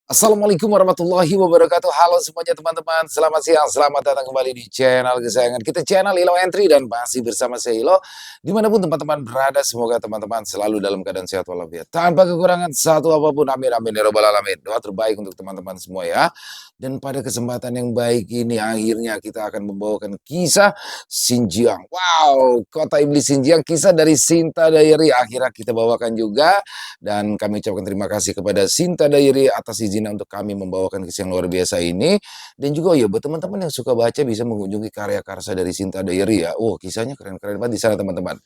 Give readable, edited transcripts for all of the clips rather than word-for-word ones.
Assalamualaikum warahmatullahi wabarakatuh. Halo semuanya teman-teman, selamat siang, selamat datang kembali di channel kesayangan kita, channel Ilo Entry, dan masih bersama saya Ilo. Dimanapun teman-teman berada, semoga teman-teman selalu dalam keadaan sehat walafiat, tanpa kekurangan satu apapun, amin amin ya robbal alamin. Doa terbaik untuk teman-teman semua ya. Dan pada kesempatan yang baik ini akhirnya kita akan membawakan kisah Xinjiang. Wow, kota iblis Xinjiang, kisah dari Sinta Diary akhirnya kita bawakan juga. Dan kami ucapkan terima kasih kepada Sinta Diary atas izinnya untuk kami membawakan kisah yang luar biasa ini. Dan juga ya buat teman-teman yang suka baca bisa mengunjungi karya karsa dari Sinta Diary ya. Oh, kisahnya keren-keren banget di sana teman-teman.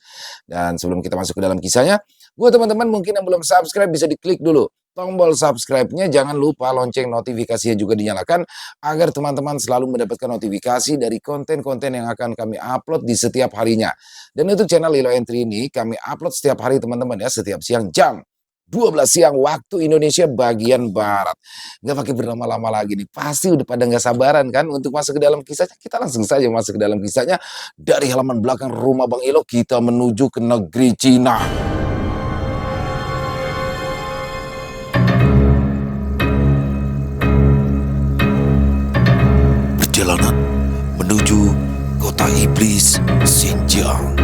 Dan sebelum kita masuk ke dalam kisahnya, buat teman-teman mungkin yang belum subscribe bisa diklik dulu tombol subscribe-nya, jangan lupa lonceng notifikasinya juga dinyalakan agar teman-teman selalu mendapatkan notifikasi dari konten-konten yang akan kami upload di setiap harinya. Dan untuk channel Ilo Entry ini kami upload setiap hari teman-teman ya, setiap siang jam 12 siang waktu Indonesia bagian Barat. Nggak pakai berlama-lama lagi nih, pasti udah pada nggak sabaran kan untuk masuk ke dalam kisahnya. Kita langsung saja masuk ke dalam kisahnya. Dari halaman belakang rumah Bang Ilo kita menuju ke negeri Cina. Perjalanan menuju kota iblis Xinjiang.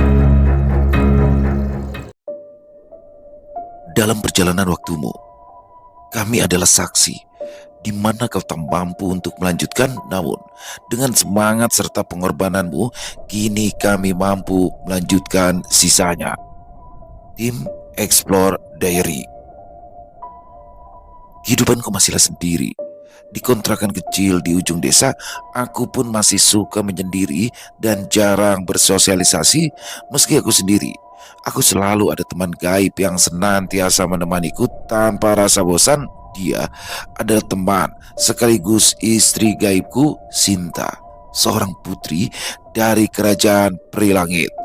Dalam perjalanan waktumu, kami adalah saksi di mana kau tak mampu untuk melanjutkan, namun dengan semangat serta pengorbananmu, kini kami mampu melanjutkan sisanya. Tim Explore Diary. Kehidupanku masihlah sendiri. Di kontrakan kecil di ujung desa, aku pun masih suka menyendiri dan jarang bersosialisasi. Meski aku sendiri, aku selalu ada teman gaib yang senantiasa menemaniku tanpa rasa bosan. Dia adalah teman sekaligus istri gaibku, Sinta, seorang putri dari kerajaan Peri Langit.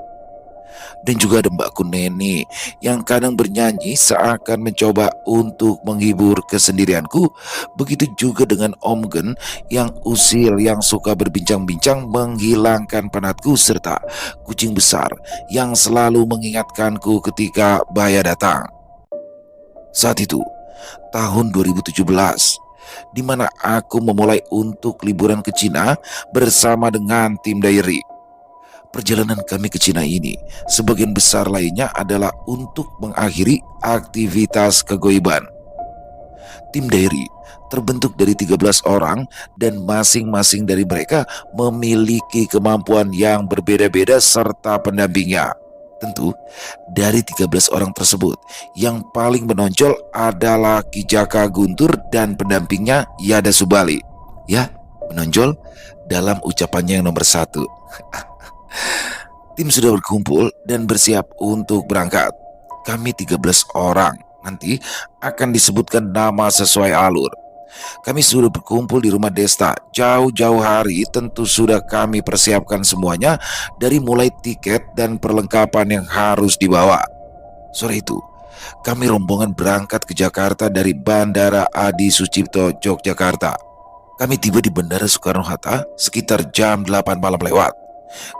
Dan juga ada mbakku Neni yang kadang bernyanyi seakan mencoba untuk menghibur kesendirianku. Begitu juga dengan Om Gen yang usil yang suka berbincang-bincang menghilangkan penatku, serta kucing besar yang selalu mengingatkanku ketika bahaya datang. Saat itu, tahun 2017, di mana aku memulai untuk liburan ke Cina bersama dengan tim Diary. Perjalanan kami ke Cina ini, sebagian besar lainnya adalah untuk mengakhiri aktivitas kegoiban. Tim Diary terbentuk dari 13 orang dan masing-masing dari mereka memiliki kemampuan yang berbeda-beda serta pendampingnya. Tentu, dari 13 orang tersebut, yang paling menonjol adalah Ki Jaka Guntur dan pendampingnya Yada Subali. Ya, menonjol dalam ucapannya yang nomor 1. Tim sudah berkumpul dan bersiap untuk berangkat. Kami 13 orang, nanti akan disebutkan nama sesuai alur. Kami sudah berkumpul di rumah Desta jauh-jauh hari, tentu sudah kami persiapkan semuanya dari mulai tiket dan perlengkapan yang harus dibawa. Sore itu, kami rombongan berangkat ke Jakarta dari Bandara Adi Sucipto, Yogyakarta. Kami tiba di Bandara Soekarno-Hatta sekitar jam 8 malam lewat.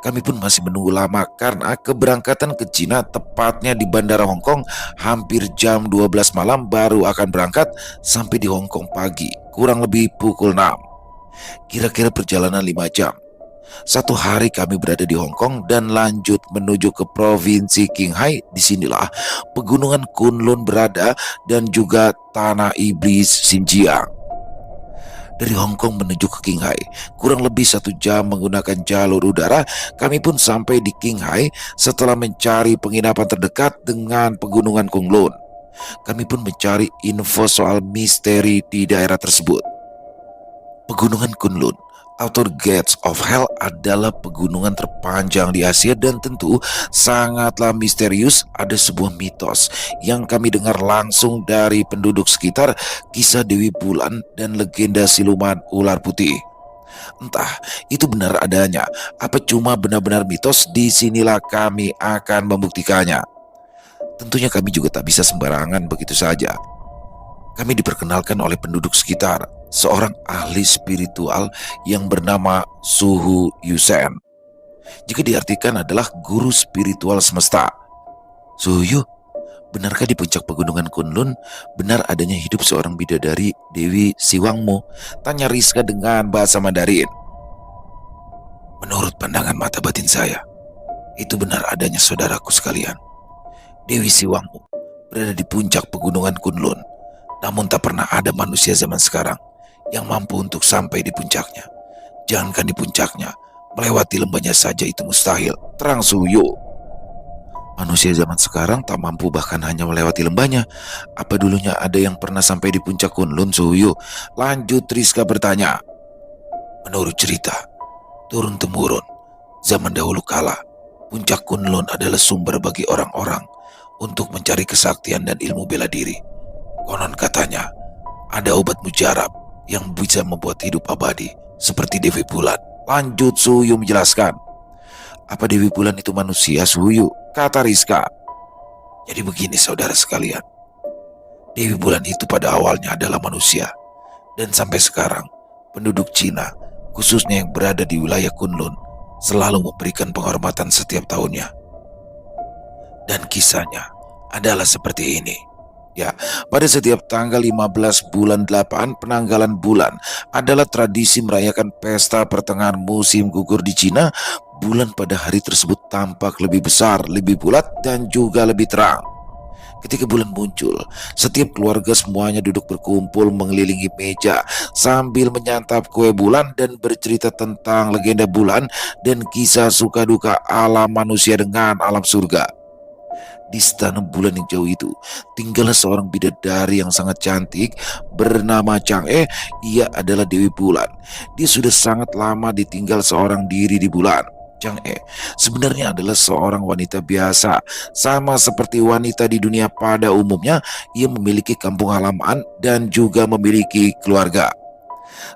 Kami pun masih menunggu lama karena keberangkatan ke Cina tepatnya di Bandara Hong Kong hampir jam 12 malam baru akan berangkat sampai di Hong Kong pagi, kurang lebih pukul 6. Kira-kira perjalanan 5 jam. Satu hari kami berada di Hong Kong dan lanjut menuju ke provinsi Qinghai. Disinilah pegunungan Kunlun berada dan juga tanah iblis Xinjiang. Dari Hong Kong menuju ke Qinghai kurang lebih 1 jam menggunakan jalur udara. Kami pun sampai di Qinghai setelah mencari penginapan terdekat dengan pegunungan Kunlun. Kami pun mencari info soal misteri di daerah tersebut. Pegunungan Kunlun, Outer Gates of Hell, adalah pegunungan terpanjang di Asia dan tentu sangatlah misterius. Ada sebuah mitos yang kami dengar langsung dari penduduk sekitar, kisah Dewi Bulan dan legenda siluman ular putih. Entah itu benar adanya, apa cuma benar-benar mitos, disinilah kami akan membuktikannya. Tentunya kami juga tak bisa sembarangan begitu saja. Kami diperkenalkan oleh penduduk sekitar, seorang ahli spiritual yang bernama Suhu Yusen. Jika diartikan adalah guru spiritual semesta. Suhu, Benarkah di puncak pegunungan Kunlun benar adanya hidup seorang bidadari Dewi Siwangmu? Tanya Rizka dengan bahasa Mandarin. Menurut pandangan mata batin saya, itu benar adanya saudaraku sekalian. Dewi Siwangmu berada di puncak pegunungan Kunlun. Namun tak pernah ada manusia zaman sekarang yang mampu untuk sampai di puncaknya. Jangankan di puncaknya, melewati lembahnya saja itu mustahil. Terang Suyo. Manusia zaman sekarang tak mampu bahkan hanya melewati lembahnya. Apa dulunya ada yang pernah sampai di puncak Kunlun, Suyo? Lanjut Rizka bertanya. Menurut cerita, turun-temurun, zaman dahulu kala, puncak Kunlun adalah sumber bagi orang-orang untuk mencari kesaktian dan ilmu bela diri. Konon katanya, ada obat mujarab yang bisa membuat hidup abadi, seperti Dewi Bulan. Lanjut Suyu menjelaskan. Apa Dewi Bulan itu manusia, Suyu? Kata Rizka. Jadi begini saudara sekalian, Dewi Bulan itu pada awalnya adalah manusia. Dan sampai sekarang, penduduk Cina, khususnya yang berada di wilayah Kunlun, selalu memberikan penghormatan setiap tahunnya. Dan kisahnya adalah seperti ini. Ya, pada setiap tanggal 15 bulan 8 penanggalan bulan adalah tradisi merayakan pesta pertengahan musim gugur di Cina. Bulan pada hari tersebut tampak lebih besar, lebih bulat, dan juga lebih terang. Ketika bulan muncul, setiap keluarga semuanya duduk berkumpul mengelilingi meja sambil menyantap kue bulan dan bercerita tentang legenda bulan dan kisah suka duka alam manusia dengan alam surga. Di istana bulan yang jauh itu, tinggallah seorang bidadari yang sangat cantik bernama Chang'e. Ia adalah Dewi Bulan. Dia sudah sangat lama ditinggal seorang diri di bulan. Chang'e sebenarnya adalah seorang wanita biasa. Sama seperti wanita di dunia pada umumnya, ia memiliki kampung halaman dan juga memiliki keluarga.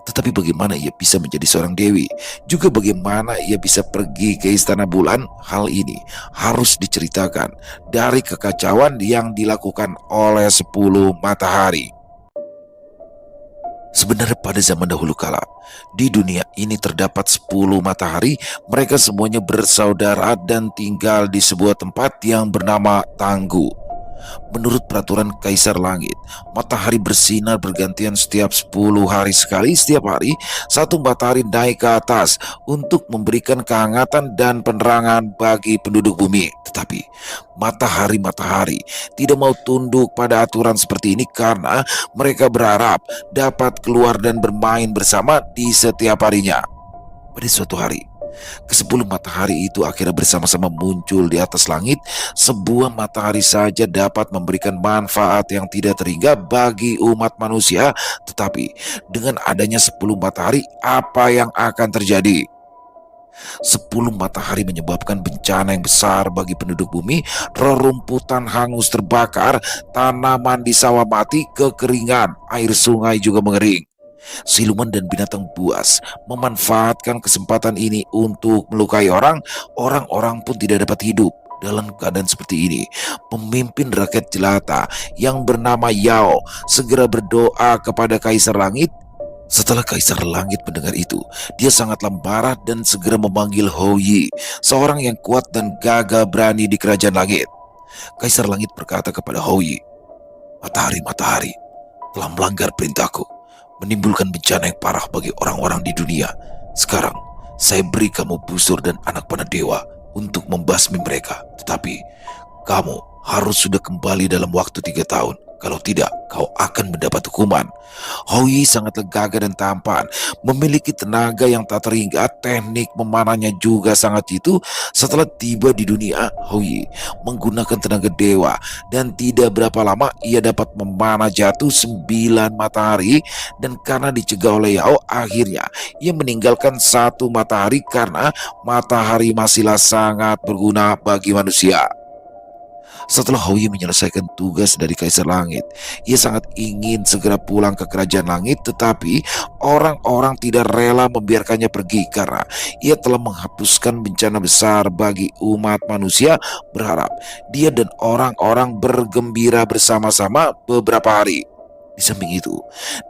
Tetapi bagaimana ia bisa menjadi seorang dewi? Juga bagaimana ia bisa pergi ke istana bulan? Hal ini harus diceritakan dari kekacauan yang dilakukan oleh 10 matahari. Sebenarnya pada zaman dahulu kala, di dunia ini terdapat 10 matahari. Mereka semuanya bersaudara dan tinggal di sebuah tempat yang bernama Tanggu. Menurut peraturan Kaisar Langit, matahari bersinar bergantian setiap 10 hari sekali. Setiap hari, satu matahari naik ke atas untuk memberikan kehangatan dan penerangan bagi penduduk bumi. Tetapi, matahari-matahari tidak mau tunduk pada aturan seperti ini karena mereka berharap dapat keluar dan bermain bersama di setiap harinya. Pada suatu hari, ke-10 matahari itu akhirnya bersama-sama muncul di atas langit. Sebuah matahari saja dapat memberikan manfaat yang tidak terhingga bagi umat manusia. Tetapi dengan adanya 10 matahari, apa yang akan terjadi? 10 matahari menyebabkan bencana yang besar bagi penduduk bumi. Rerumputan hangus terbakar, tanaman di sawah mati, kekeringan, air sungai juga mengering. Siluman dan binatang buas memanfaatkan kesempatan ini untuk melukai orang. Orang-orang pun tidak dapat hidup dalam keadaan seperti ini. Pemimpin rakyat jelata yang bernama Yao segera berdoa kepada Kaisar Langit. Setelah Kaisar Langit mendengar itu, dia sangatlah marah dan segera memanggil Hou Yi, seorang yang kuat dan gagah berani di kerajaan langit. Kaisar Langit berkata kepada Hou Yi, "Matahari-matahari telah melanggar perintahku, menimbulkan bencana yang parah bagi orang-orang di dunia. Sekarang, saya beri kamu busur dan anak panah dewa untuk membasmi mereka. Tetapi, kamu harus sudah kembali dalam waktu 3 tahun. Kalau tidak, kau akan mendapat hukuman." Hou Yi sangatlah gagah dan tampan, memiliki tenaga yang tak terhingga. Teknik memanahnya juga sangat jitu. Setelah tiba di dunia, Hou Yi menggunakan tenaga dewa, dan tidak berapa lama ia dapat memanah jatuh 9 matahari. Dan karena dicegah oleh Yao, akhirnya ia meninggalkan satu matahari karena matahari masihlah sangat berguna bagi manusia. Setelah Hou Yi menyelesaikan tugas dari Kaisar Langit, ia sangat ingin segera pulang ke kerajaan langit. Tetapi orang-orang tidak rela membiarkannya pergi karena ia telah menghapuskan bencana besar bagi umat manusia. Berharap dia dan orang-orang bergembira bersama-sama beberapa hari. Di samping itu,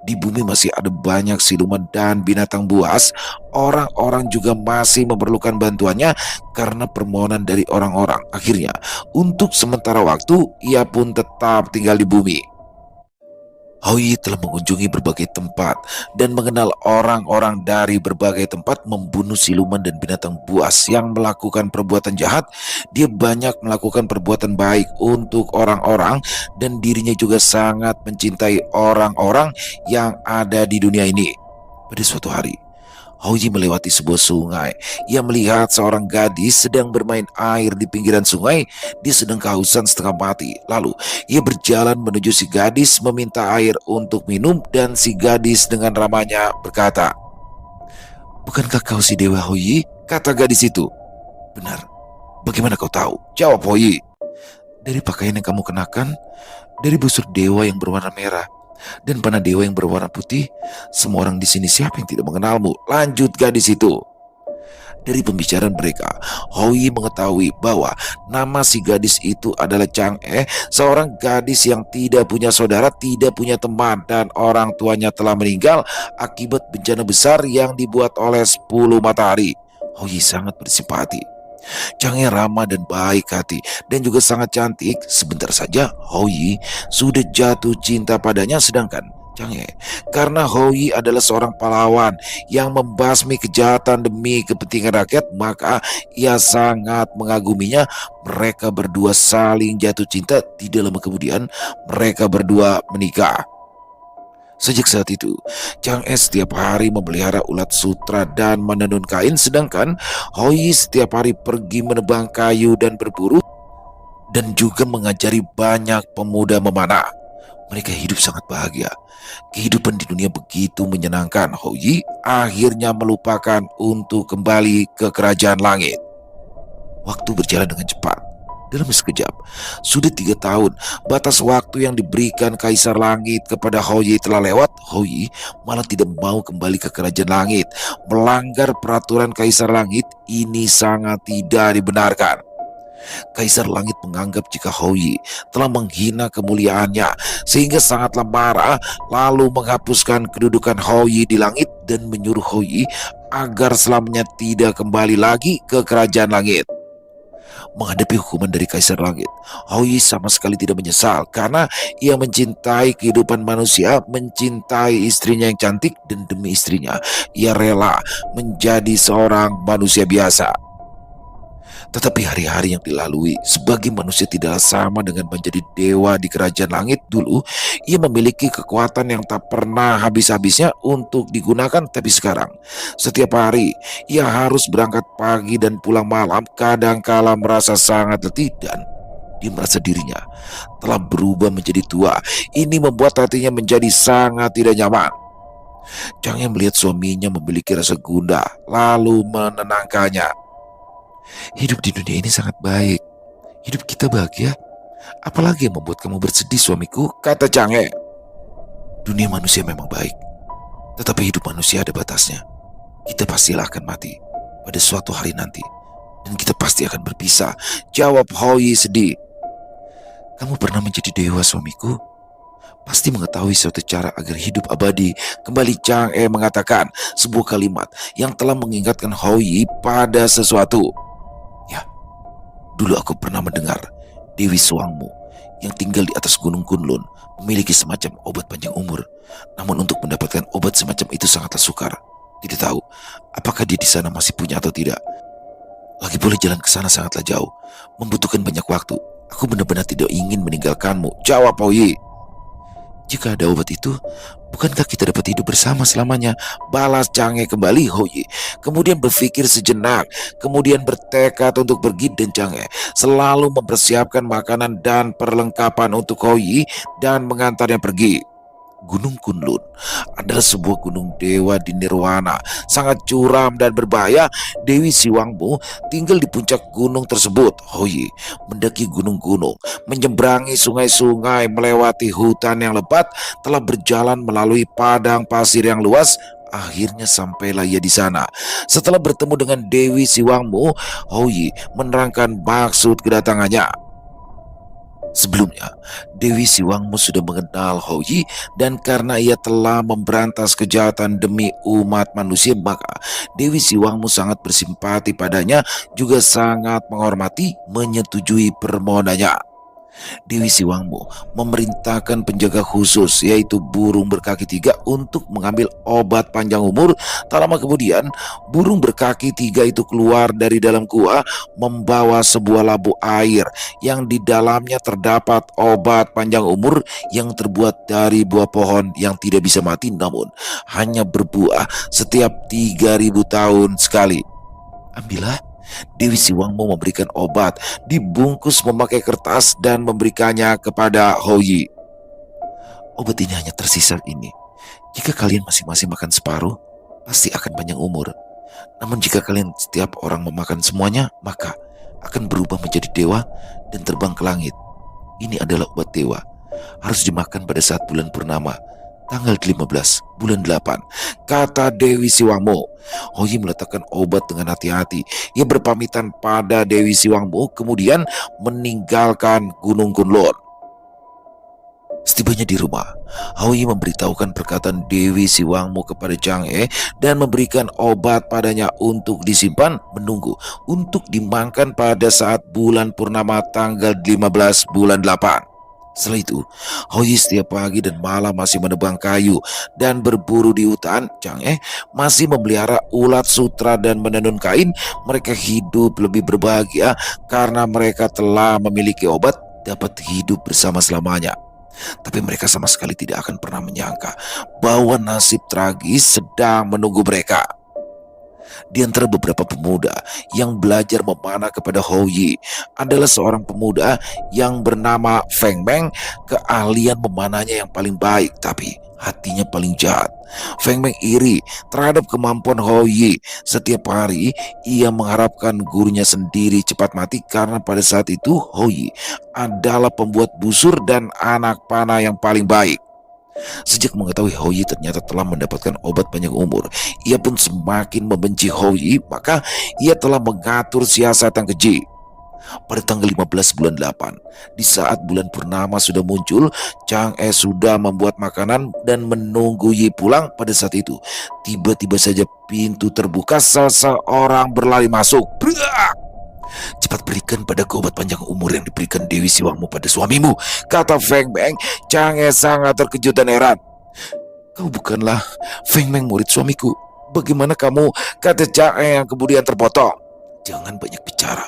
di bumi masih ada banyak siluman dan binatang buas. Orang-orang juga masih memerlukan bantuannya karena permohonan dari orang-orang. Akhirnya, untuk sementara waktu, ia pun tetap tinggal di bumi. Hoi telah mengunjungi berbagai tempat dan mengenal orang-orang dari berbagai tempat membunuh siluman dan binatang buas yang melakukan perbuatan jahat. Dia banyak melakukan perbuatan baik untuk orang-orang dan dirinya juga sangat mencintai orang-orang yang ada di dunia ini. Pada suatu hari, Houji melewati sebuah sungai. Ia melihat seorang gadis sedang bermain air di pinggiran sungai. Dia sedang kehausan setengah mati. Lalu ia berjalan menuju si gadis meminta air untuk minum dan si gadis dengan ramahnya berkata, "Bukankah kau si Dewa Houyi?" kata gadis itu. "Benar. Bagaimana kau tahu?" jawab Houyi. "Dari pakaian yang kamu kenakan, dari busur dewa yang berwarna merah, dan panah dewa yang berwarna putih, semua orang di sini siapa yang tidak mengenalmu?" lanjut gadis itu. Dari pembicaraan mereka, Hoi mengetahui bahwa nama si gadis itu adalah Chang'e, seorang gadis yang tidak punya saudara, tidak punya teman, dan orang tuanya telah meninggal akibat bencana besar yang dibuat oleh 10 matahari. Hoi sangat bersimpati. Chang'e ramah dan baik hati dan juga sangat cantik. Sebentar saja Hoi sudah jatuh cinta padanya, sedangkan Chang'e, karena Hoi adalah seorang pahlawan yang membasmi kejahatan demi kepentingan rakyat, maka ia sangat mengaguminya. Mereka berdua saling jatuh cinta. Tidak lama kemudian mereka berdua menikah. Sejak saat itu, Chang'e setiap hari memelihara ulat sutra dan menenun kain, sedangkan Hoi setiap hari pergi menebang kayu dan berburu dan juga mengajari banyak pemuda memanah. Mereka hidup sangat bahagia. Kehidupan di dunia begitu menyenangkan. Hoi akhirnya melupakan untuk kembali ke kerajaan langit. Waktu berjalan dengan cepat. Dalam sekejap, sudah 3 tahun, batas waktu yang diberikan Kaisar Langit kepada Hoi telah lewat. Hoi malah tidak mau kembali ke kerajaan langit. Melanggar peraturan Kaisar Langit ini sangat tidak dibenarkan. Kaisar Langit menganggap jika Hoi telah menghina kemuliaannya, sehingga sangatlah marah, lalu menghapuskan kedudukan Hoi di langit dan menyuruh Hoi agar selamanya tidak kembali lagi ke kerajaan langit. Menghadapi hukuman dari Kaisar Langit, Hoi sama sekali tidak menyesal karena ia mencintai kehidupan manusia, mencintai istrinya yang cantik, dan demi istrinya ia rela menjadi seorang manusia biasa. Tetapi hari-hari yang dilalui sebagai manusia tidaklah sama dengan menjadi dewa di kerajaan langit. Dulu ia memiliki kekuatan yang tak pernah habis-habisnya untuk digunakan, tapi sekarang setiap hari ia harus berangkat pagi dan pulang malam. Kadang-kala merasa sangat letih dan dia merasa dirinya telah berubah menjadi tua. Ini membuat hatinya menjadi sangat tidak nyaman. Chang'e melihat suaminya memiliki rasa gundah, lalu menenangkannya. "Hidup di dunia ini sangat baik. Hidup kita bahagia. Apalagi yang membuat kamu bersedih, suamiku?" kata Chang'e. "Dunia manusia memang baik, tetapi hidup manusia ada batasnya. Kita pastilah akan mati pada suatu hari nanti, dan kita pasti akan berpisah," jawab Hoi sedih. "Kamu pernah menjadi dewa, suamiku. Pasti mengetahui suatu cara agar hidup abadi," kembali Chang'e mengatakan sebuah kalimat yang telah mengingatkan Hoi pada sesuatu. "Ya, dulu aku pernah mendengar Dewi Suangmu yang tinggal di atas Gunung Kunlun memiliki semacam obat panjang umur. Namun untuk mendapatkan obat semacam itu sangatlah sukar. Tidak tahu apakah dia di sana masih punya atau tidak. Lagi pula jalan ke sana sangatlah jauh, membutuhkan banyak waktu. Aku benar-benar tidak ingin meninggalkanmu," jawab Hoi. "Jika ada obat itu, bukankah kita dapat hidup bersama selamanya?" balas Chang'e kembali. Hoi kemudian berpikir sejenak, kemudian bertekad untuk pergi, dan Chang'e selalu mempersiapkan makanan dan perlengkapan untuk Hoi dan mengantarnya pergi. Gunung Kunlun adalah sebuah gunung dewa di Nirwana, sangat curam dan berbahaya. Dewi Siwangmu tinggal di puncak gunung tersebut. Hoi mendaki gunung-gunung, menyeberangi sungai-sungai, melewati hutan yang lebat, telah berjalan melalui padang pasir yang luas. Akhirnya sampailah ia di sana. Setelah bertemu dengan Dewi Siwangmu, Hoi menerangkan maksud kedatangannya. Sebelumnya, Dewi Siwangmu sudah mengenal Hou Yi dan karena ia telah memberantas kejahatan demi umat manusia, maka Dewi Siwangmu sangat bersimpati padanya, juga sangat menghormati, menyetujui permohonannya. Dewi Siwangmu memerintahkan penjaga khusus yaitu burung berkaki tiga untuk mengambil obat panjang umur. Tak lama kemudian burung berkaki tiga itu keluar dari dalam gua membawa sebuah labu air yang di dalamnya terdapat obat panjang umur yang terbuat dari buah pohon yang tidak bisa mati namun hanya berbuah setiap 3.000 tahun sekali. Ambillah. Dewi Siwangmu memberikan obat dibungkus memakai kertas dan memberikannya kepada Hou Yi. Obat ini hanya tersisa ini. Jika kalian masing-masing makan separuh, pasti akan panjang umur. Namun jika kalian setiap orang memakan semuanya, maka akan berubah menjadi dewa dan terbang ke langit. Ini adalah obat dewa. Harus dimakan pada saat bulan purnama, tanggal 15 bulan 8, kata Dewi Siwangmu. Hou Yi meletakkan obat dengan hati-hati. Ia berpamitan pada Dewi Siwangmu kemudian meninggalkan Gunung Kunlun. Setibanya di rumah, Hou Yi memberitahukan perkataan Dewi Siwangmu kepada Chang'e dan memberikan obat padanya untuk disimpan menunggu untuk dimakan pada saat bulan purnama tanggal 15 bulan 8. Setelah itu, Hou Yi setiap pagi dan malam masih menebang kayu dan berburu di hutan. Chang'e masih memelihara ulat sutra dan menenun kain. Mereka hidup lebih berbahagia karena mereka telah memiliki obat dapat hidup bersama selamanya. Tapi mereka sama sekali tidak akan pernah menyangka bahwa nasib tragis sedang menunggu mereka. Di antara beberapa pemuda yang belajar memanah kepada Hou Yi adalah seorang pemuda yang bernama Feng Meng. Keahlian memanahnya yang paling baik, tapi hatinya paling jahat. Feng Meng iri terhadap kemampuan Hou Yi. Setiap hari ia mengharapkan gurunya sendiri cepat mati karena pada saat itu Hou Yi adalah pembuat busur dan anak panah yang paling baik. Sejak mengetahui Hou Yi ternyata telah mendapatkan obat panjang umur, ia pun semakin membenci Hou Yi. Maka ia telah mengatur siasat yang keji. Pada tanggal 15 bulan 8, di saat bulan purnama sudah muncul, Chang'e sudah membuat makanan dan menunggu Yi pulang. Pada saat itu, tiba-tiba saja pintu terbuka, seseorang berlari masuk. Brak! Cepat berikan padaku obat panjang umur yang diberikan Dewi Siwangmu pada suamimu, kata Feng Meng. Chang'e sangat terkejut dan heran. Kau bukanlah Feng Meng, murid suamiku. Bagaimana kamu, kata Chang'e yang kemudian terpotong. Jangan banyak bicara.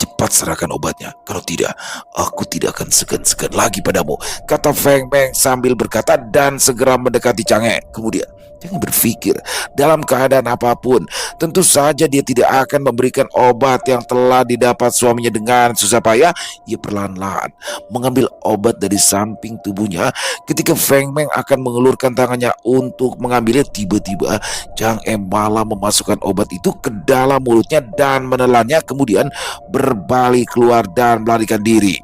Cepat serahkan obatnya. Kalau tidak, aku tidak akan segan-segan lagi padamu, kata Feng Meng sambil berkata dan segera mendekati Chang'e. Kemudian Chang'e berpikir dalam keadaan apapun, tentu saja dia tidak akan memberikan obat yang telah didapat suaminya dengan susah payah. Ia perlahan-lahan mengambil obat dari samping tubuhnya. Ketika Feng Meng akan mengulurkan tangannya untuk mengambilnya, tiba-tiba Chang'e malah memasukkan obat itu ke dalam mulutnya dan menelannya, kemudian berbalik keluar dan melarikan diri.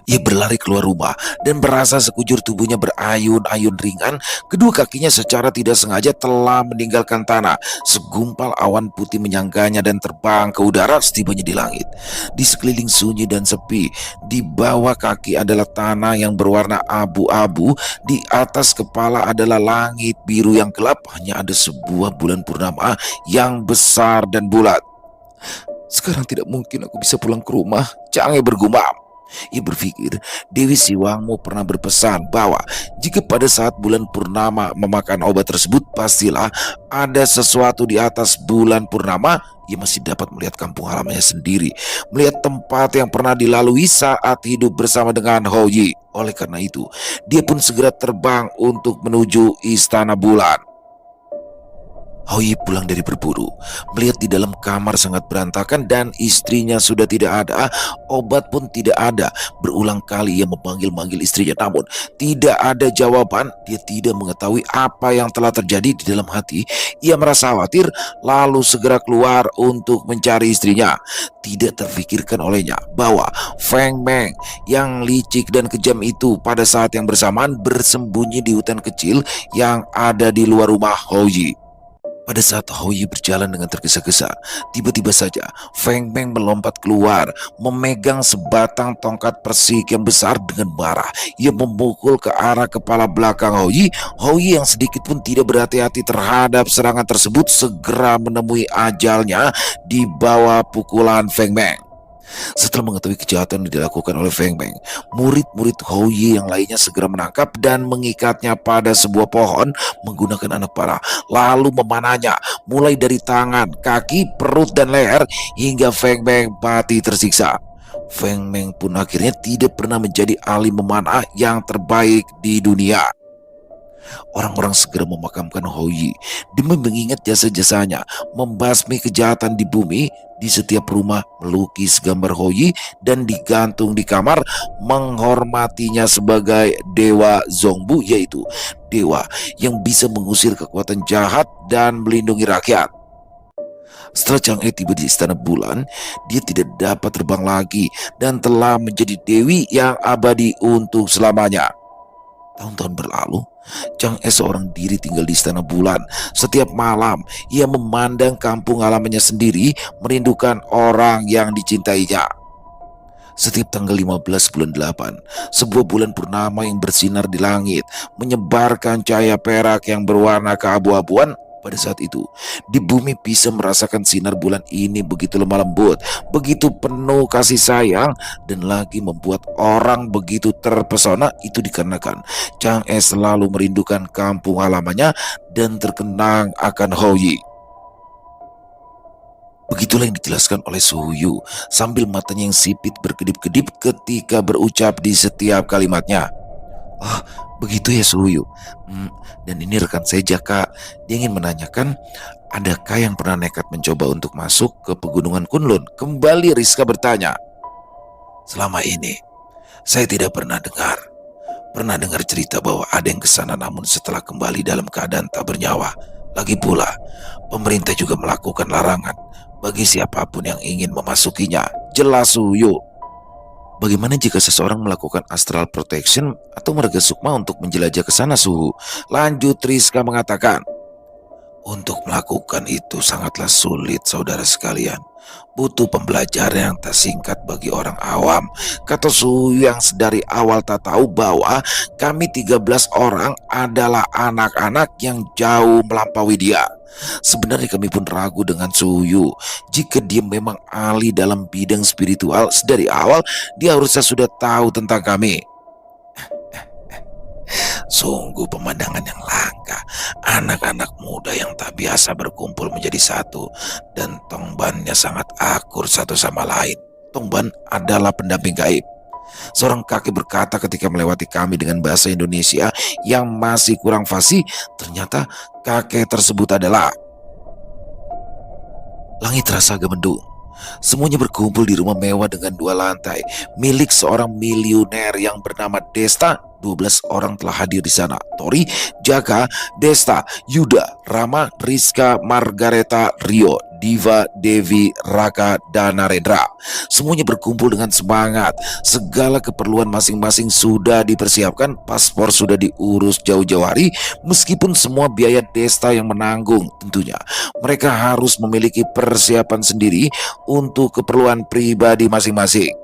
Ia berlari keluar rumah dan merasa sekujur tubuhnya berayun-ayun ringan. Kedua kakinya secara tidak sengaja telah meninggalkan tanah. Segumpal awan putih menyangganya dan terbang ke udara setibanya di langit. Di sekeliling sunyi dan sepi. Di bawah kaki adalah tanah yang berwarna abu-abu. Di atas kepala adalah langit biru yang gelap. Hanya ada sebuah bulan purnama yang besar dan bulat. Sekarang tidak mungkin aku bisa pulang ke rumah, Chang'e bergumam. Ia berpikir Dewi Siwangmu pernah berpesan bahwa jika pada saat bulan purnama memakan obat tersebut, pastilah ada sesuatu di atas bulan purnama. Ia masih dapat melihat kampung halamannya sendiri, melihat tempat yang pernah dilalui saat hidup bersama dengan Hou Yi. Oleh karena itu, dia pun segera terbang untuk menuju istana bulan. Hou Yi pulang dari berburu, melihat di dalam kamar sangat berantakan dan istrinya sudah tidak ada, obat pun tidak ada. Berulang kali ia memanggil-manggil istrinya namun tidak ada jawaban. Dia tidak mengetahui apa yang telah terjadi di dalam hati. Ia merasa khawatir lalu segera keluar untuk mencari istrinya. Tidak terfikirkan olehnya bahwa Feng Meng yang licik dan kejam itu pada saat yang bersamaan bersembunyi di hutan kecil yang ada di luar rumah Hou Yi. Pada saat Houyi berjalan dengan tergesa-gesa, tiba-tiba saja Feng Meng melompat keluar, memegang sebatang tongkat persik yang besar dengan marah. Ia memukul ke arah kepala belakang Houyi. Houyi yang sedikit pun tidak berhati-hati terhadap serangan tersebut segera menemui ajalnya di bawah pukulan Feng Meng. Setelah mengetahui kejahatan yang dilakukan oleh Feng Meng, murid-murid Houyi yang lainnya segera menangkap dan mengikatnya pada sebuah pohon menggunakan anak panah, lalu memanahnya mulai dari tangan, kaki, perut, dan leher hingga Feng Meng mati tersiksa. Feng Meng pun akhirnya tidak pernah menjadi ahli memanah yang terbaik di dunia. Orang-orang segera memakamkan Houyi demi mengingat jasa-jasanya membasmi kejahatan di bumi. Di setiap rumah melukis gambar Houyi dan digantung di kamar, menghormatinya sebagai dewa Zongbu, yaitu dewa yang bisa mengusir kekuatan jahat dan melindungi rakyat. Setelah Chang'e tiba di istana bulan, dia tidak dapat terbang lagi dan telah menjadi dewi yang abadi untuk selamanya. Tahun-tahun berlalu, Chang'e seorang diri tinggal di istana bulan. Setiap malam, ia memandang kampung halamannya sendiri, merindukan orang yang dicintainya. Setiap tanggal 15 bulan 8, sebuah bulan purnama yang bersinar di langit, menyebarkan cahaya perak yang berwarna keabu-abuan. Pada saat itu, di bumi bisa merasakan sinar bulan ini begitu lemah lembut, begitu penuh kasih sayang, dan lagi membuat orang begitu terpesona. Itu dikarenakan Chang'e selalu merindukan kampung halamannya dan terkenang akan Houyi. Begitulah yang dijelaskan oleh Suhuyu sambil matanya yang sipit berkedip-kedip ketika berucap di setiap kalimatnya. Oh, begitu ya Suhuyu. Dan ini rekan saya Jaka. Dia ingin menanyakan, adakah yang pernah nekat mencoba untuk masuk ke pegunungan Kunlun? Kembali Rizka bertanya. Selama ini, saya tidak pernah dengar cerita bahwa ada yang ke sana, namun setelah kembali dalam keadaan tak bernyawa. Lagi pula, pemerintah juga melakukan larangan bagi siapapun yang ingin memasukinya. Jelas Suhuyu. Bagaimana jika seseorang melakukan astral protection atau marga sukma untuk menjelajah ke sana, Suhu? Lanjut Rizka mengatakan. Untuk melakukan itu sangatlah sulit, saudara sekalian. Butuh pembelajaran yang tak singkat bagi orang awam. Kata Suhu yang sedari awal tak tahu bahwa kami 13 orang adalah anak-anak yang jauh melampaui dia. Sebenarnya kami pun ragu dengan Suyu. Jika dia memang ahli dalam bidang spiritual, sedari awal dia harusnya sudah tahu tentang kami. Sungguh pemandangan yang langka. Anak-anak muda yang tak biasa berkumpul menjadi satu, dan Tongbannya sangat akur satu sama lain. Tongban adalah pendamping gaib. Seorang kakek berkata ketika melewati kami dengan bahasa Indonesia yang masih kurang fasih. Ternyata kakek tersebut adalah... Langit terasa agak mendung. Semuanya berkumpul di rumah mewah dengan 2 lantai milik seorang miliuner yang bernama Desta. 12 orang telah hadir di sana. Tori, Jaka, Desta, Yuda, Rama, Rizka, Margareta, Rio, Diva, Devi, Raka, dan Narendra. Semuanya berkumpul dengan semangat. Segala keperluan masing-masing sudah dipersiapkan. Paspor sudah diurus jauh-jauh hari. Meskipun semua biaya Desta yang menanggung, tentunya mereka harus memiliki persiapan sendiri untuk keperluan pribadi masing-masing.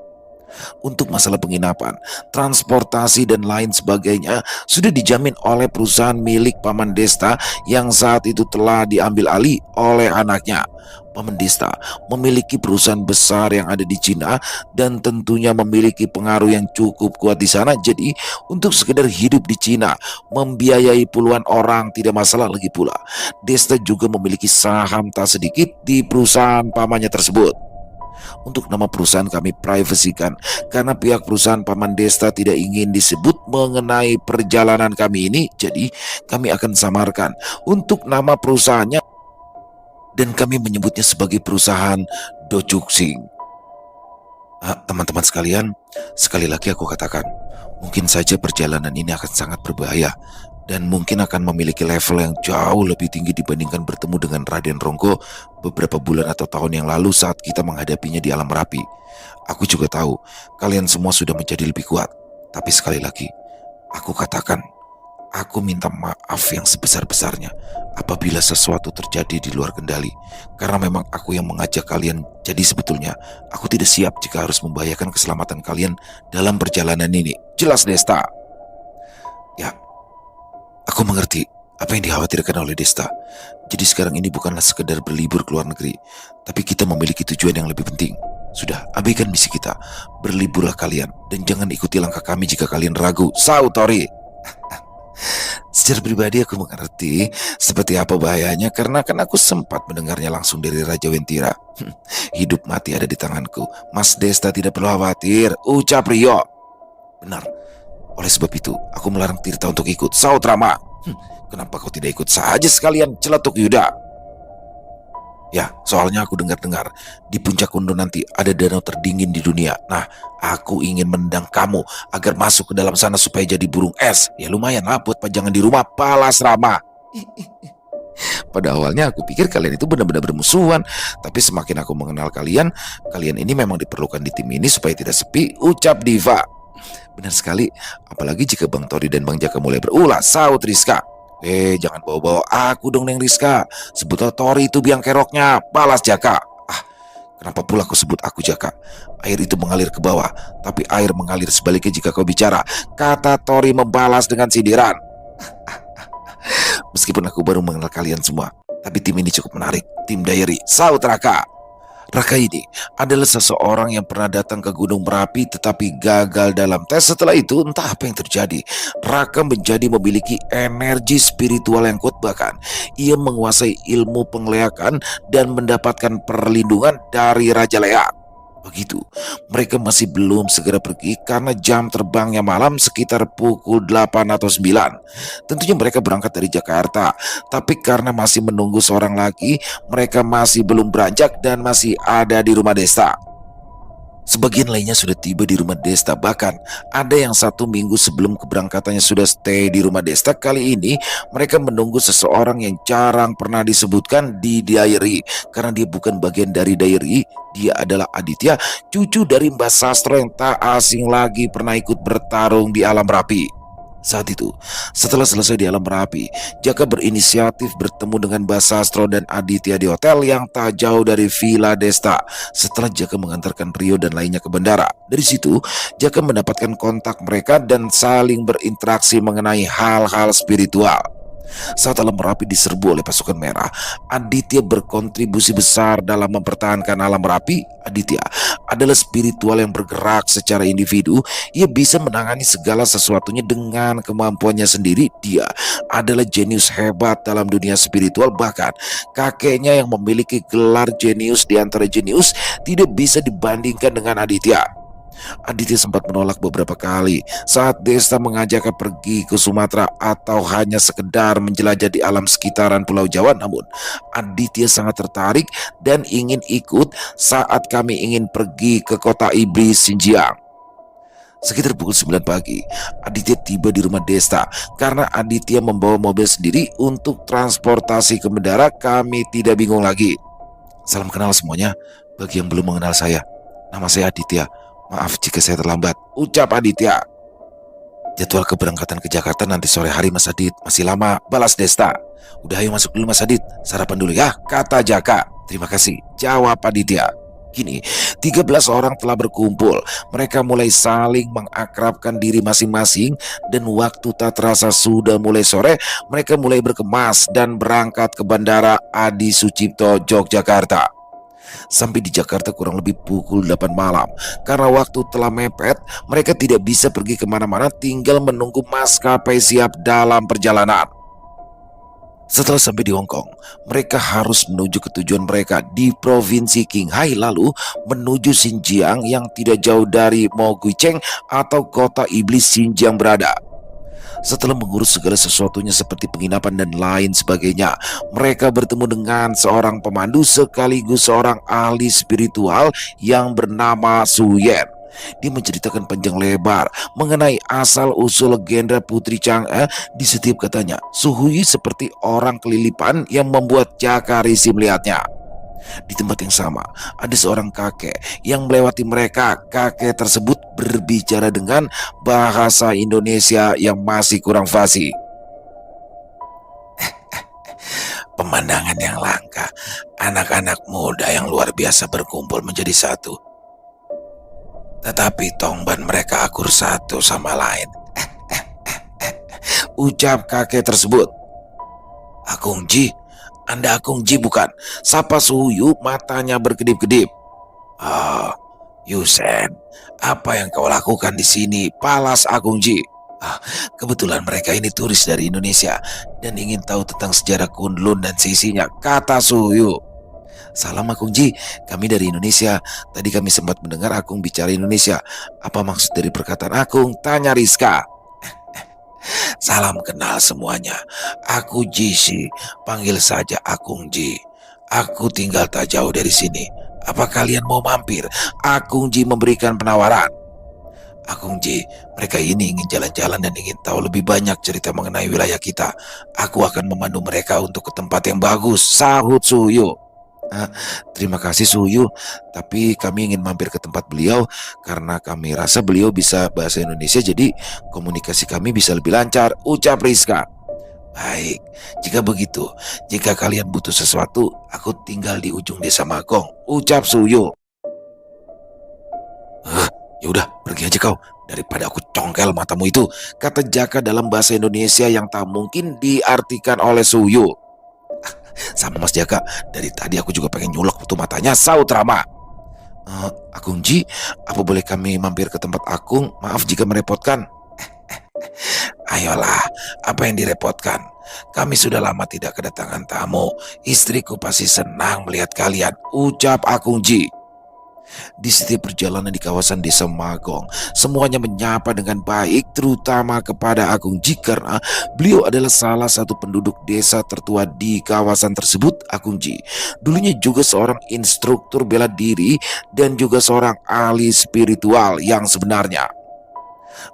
Untuk masalah penginapan, transportasi, dan lain sebagainya sudah dijamin oleh perusahaan milik Paman Desta yang saat itu telah diambil alih oleh anaknya. Paman Desta memiliki perusahaan besar yang ada di Cina dan tentunya memiliki pengaruh yang cukup kuat di sana. Jadi untuk sekedar hidup di Cina, membiayai puluhan orang tidak masalah. Lagi pula Desta juga memiliki saham tak sedikit di perusahaan pamannya tersebut. Untuk nama perusahaan kami privasikan karena pihak perusahaan Paman Desta tidak ingin disebut mengenai perjalanan kami ini. Jadi kami akan samarkan untuk nama perusahaannya dan kami menyebutnya sebagai perusahaan Docuxing. Teman-teman sekalian, sekali lagi aku katakan, mungkin saja perjalanan ini akan sangat berbahaya dan mungkin akan memiliki level yang jauh lebih tinggi dibandingkan bertemu dengan Raden Ronggo beberapa bulan atau tahun yang lalu saat kita menghadapinya di alam Merapi. Aku juga tahu kalian semua sudah menjadi lebih kuat. Tapi sekali lagi, aku katakan, Aku minta maaf yang sebesar-besarnya apabila sesuatu terjadi di luar kendali. Karena memang aku yang mengajak kalian. Jadi sebetulnya aku tidak siap jika harus membahayakan keselamatan kalian dalam perjalanan ini. Jelas, Desta? Ya, aku mengerti apa yang dikhawatirkan oleh Desta. Jadi sekarang ini bukanlah sekedar berlibur ke luar negeri, tapi kita memiliki tujuan yang lebih penting. Sudah, abaikan misi kita. Berliburlah kalian dan jangan ikuti langkah kami jika kalian ragu. Sautori. Secara pribadi aku mengerti seperti apa bahayanya karena kan aku sempat mendengarnya langsung dari Raja Wentira. Hidup mati ada di tanganku. Mas Desta tidak perlu khawatir, ucap Rio. Benar. Oleh sebab itu, aku melarang Tirta untuk ikut. Sautrama. Kenapa kau tidak ikut saja sekalian, Celetuk Yuda? Ya, soalnya aku dengar-dengar di puncak Kundo nanti ada danau terdingin di dunia. Nah, aku ingin mendang kamu agar masuk ke dalam sana supaya jadi burung es. Ya lumayan lah buat pajangan di rumah, Palas Rama. Pada awalnya aku pikir kalian itu benar-benar bermusuhan, tapi semakin aku mengenal kalian, kalian ini memang diperlukan di tim ini supaya tidak sepi, ucap Diva. Benar sekali, apalagi jika Bang Tori dan Bang Jaka mulai berulah, saut Rizka. Jangan bawa-bawa aku dong, Neng Rizka. Sebut Tori itu biang keroknya, balas Jaka. Kenapa pula kau sebut aku Jaka? Air itu mengalir ke bawah, tapi air mengalir sebaliknya jika kau bicara, kata Tori membalas dengan sindiran. Meskipun aku baru mengenal kalian semua, tapi tim ini cukup menarik. Tim Diary, saut Raka. Raka ini adalah seseorang yang pernah datang ke Gunung Merapi tetapi gagal dalam tes. Setelah itu entah apa yang terjadi. Raka menjadi memiliki energi spiritual yang kuat, bahkan ia menguasai ilmu pengleakan dan mendapatkan perlindungan dari Raja Leak. Begitu, mereka masih belum segera pergi karena jam terbangnya malam sekitar pukul 8 atau 9. Tentunya mereka berangkat dari Jakarta, tapi karena masih menunggu seorang lagi, mereka masih belum beranjak dan masih ada di rumah Desta. Sebagian lainnya sudah tiba di rumah Desta, bahkan ada yang 1 minggu sebelum keberangkatannya sudah stay di rumah Desta. Kali ini mereka menunggu seseorang yang jarang pernah disebutkan di diary, karena dia bukan bagian dari diary. Dia adalah Aditya, cucu dari Mbah Sastro yang tak asing lagi pernah ikut bertarung di Alam Merapi. Saat itu, setelah selesai di Alam Merapi, Jaka berinisiatif bertemu dengan Mbah Sastro dan Aditya di hotel yang tak jauh dari Villa Desta. Setelah Jaka mengantarkan Rio dan lainnya ke bandara, dari situ Jaka mendapatkan kontak mereka dan saling berinteraksi mengenai hal-hal spiritual. Saat Alam Merapi diserbu oleh pasukan merah, Aditya berkontribusi besar dalam mempertahankan Alam Merapi. Aditya adalah spiritual yang bergerak secara individu. Ia bisa menangani segala sesuatunya dengan kemampuannya sendiri. Dia adalah jenius hebat dalam dunia spiritual. Bahkan kakeknya yang memiliki gelar jenius di antara jenius tidak bisa dibandingkan dengan Aditya. Aditya sempat menolak beberapa kali saat Desta mengajaknya pergi ke Sumatera atau hanya sekedar menjelajah di alam sekitaran Pulau Jawa. Namun Aditya sangat tertarik dan ingin ikut saat kami ingin pergi ke kota iblis Xinjiang. Sekitar pukul 9 pagi, Aditya tiba di rumah Desta. Karena Aditya membawa mobil sendiri untuk transportasi ke bandara, kami tidak bingung lagi. Salam kenal semuanya. Bagi yang belum mengenal saya, nama saya Aditya. Maaf jika saya terlambat, ucap Aditya. Jadwal keberangkatan ke Jakarta nanti sore hari, Mas Adit. Masih lama, balas Desta. Udah, ayo masuk dulu Mas Adit, sarapan dulu ya, kata Jaka. Terima kasih, jawab Aditya. Kini 13 orang telah berkumpul. Mereka mulai saling mengakrabkan diri masing-masing. Dan waktu tak terasa sudah mulai sore. Mereka mulai berkemas dan berangkat ke Bandara Adi Sucipto, Yogyakarta. Sampai di Jakarta kurang lebih pukul 8 malam. Karena waktu telah mepet, mereka tidak bisa pergi kemana-mana, tinggal menunggu maskapai siap dalam perjalanan. Setelah sampai di Hong Kong, mereka harus menuju ke tujuan mereka di Provinsi Qinghai, lalu menuju Xinjiang yang tidak jauh dari Moguicheng atau kota iblis Xinjiang berada. Setelah mengurus segala sesuatunya seperti penginapan dan lain sebagainya, mereka bertemu dengan seorang pemandu sekaligus seorang ahli spiritual yang bernama Su Yan. Dia menceritakan panjang lebar mengenai asal-usul legenda Putri Chang'e. Di setiap katanya, Su Hui seperti orang kelilipan yang membuat Jaka risih melihatnya. Di tempat yang sama, ada seorang kakek yang melewati mereka. Kakek tersebut berbicara dengan bahasa Indonesia yang masih kurang fasih. Pemandangan yang langka, anak-anak muda yang luar biasa berkumpul menjadi satu. Tetapi tongban mereka akur satu sama lain. Ucap kakek tersebut. Akung Ji, Anda Akung Ji bukan? Sapa Suyu matanya berkedip-kedip. Ah, Yusen, apa yang kau lakukan di sini, Palas Akung Ji? Ah, kebetulan mereka ini turis dari Indonesia dan ingin tahu tentang sejarah Kunlun dan sisinya, kata Suyu. Salam Akung Ji, kami dari Indonesia. Tadi kami sempat mendengar Akung bicara Indonesia. Apa maksud dari perkataan Akung? Tanya Rizka. Salam kenal semuanya. Aku Jishi, panggil saja Akung Ji. Aku tinggal tak jauh dari sini. Apa kalian mau mampir? Akung Ji memberikan penawaran. Akung Ji, mereka ini ingin jalan-jalan dan ingin tahu lebih banyak cerita mengenai wilayah kita. Aku akan memandu mereka untuk ke tempat yang bagus, sahut Suyu. Ah, terima kasih Suyu, tapi kami ingin mampir ke tempat beliau karena kami rasa beliau bisa bahasa Indonesia, jadi komunikasi kami bisa lebih lancar, ucap Rizka. Baik, jika begitu, jika kalian butuh sesuatu, aku tinggal di ujung desa Magong, ucap Suyu. Ya udah, pergi aja kau daripada aku congkel matamu itu, kata Jaka dalam bahasa Indonesia yang tak mungkin diartikan oleh Suyu. Sama Mas Jaka, dari tadi aku juga pengen nyulok tuh matanya, saut Rama. Akung Ji, apa boleh kami mampir ke tempat Akung? Maaf jika merepotkan. Ayolah, apa yang direpotkan? Kami sudah lama tidak kedatangan tamu. Istriku pasti senang melihat kalian, ucap Akung Ji. Di setiap perjalanan di kawasan desa Magong, semuanya menyapa dengan baik, terutama kepada Akung Ji karena beliau adalah salah satu penduduk desa tertua di kawasan tersebut. Akung Ji dulunya juga seorang instruktur bela diri dan juga seorang ahli spiritual yang sebenarnya.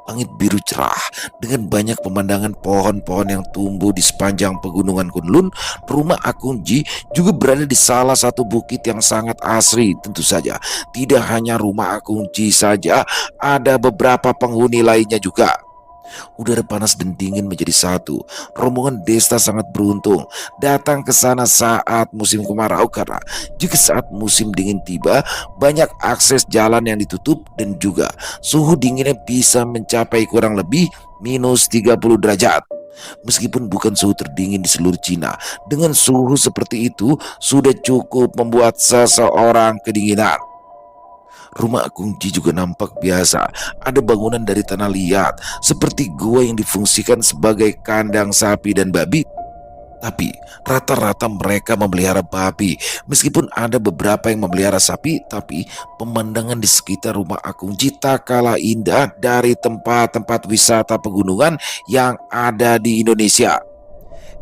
Langit biru cerah dengan banyak pemandangan pohon-pohon yang tumbuh di sepanjang pegunungan Kunlun. Rumah Akung Ji juga berada di salah satu bukit yang sangat asri. Tentu saja tidak hanya rumah Akung Ji saja, ada beberapa penghuni lainnya juga. Udara panas dan dingin menjadi satu. Rombongan desa sangat beruntung datang ke sana saat musim kemarau karena jika saat musim dingin tiba, banyak akses jalan yang ditutup dan juga suhu dinginnya bisa mencapai kurang lebih -30 derajat. Meskipun bukan suhu terdingin di seluruh Cina, dengan suhu seperti itu sudah cukup membuat seseorang kedinginan. Rumah Akung Ji juga nampak biasa. Ada bangunan dari tanah liat, seperti gua yang difungsikan sebagai kandang sapi dan babi. Tapi rata-rata mereka memelihara babi. Meskipun ada beberapa yang memelihara sapi, tapi pemandangan di sekitar rumah Akung Ji tak kalah indah dari tempat-tempat wisata pegunungan yang ada di Indonesia.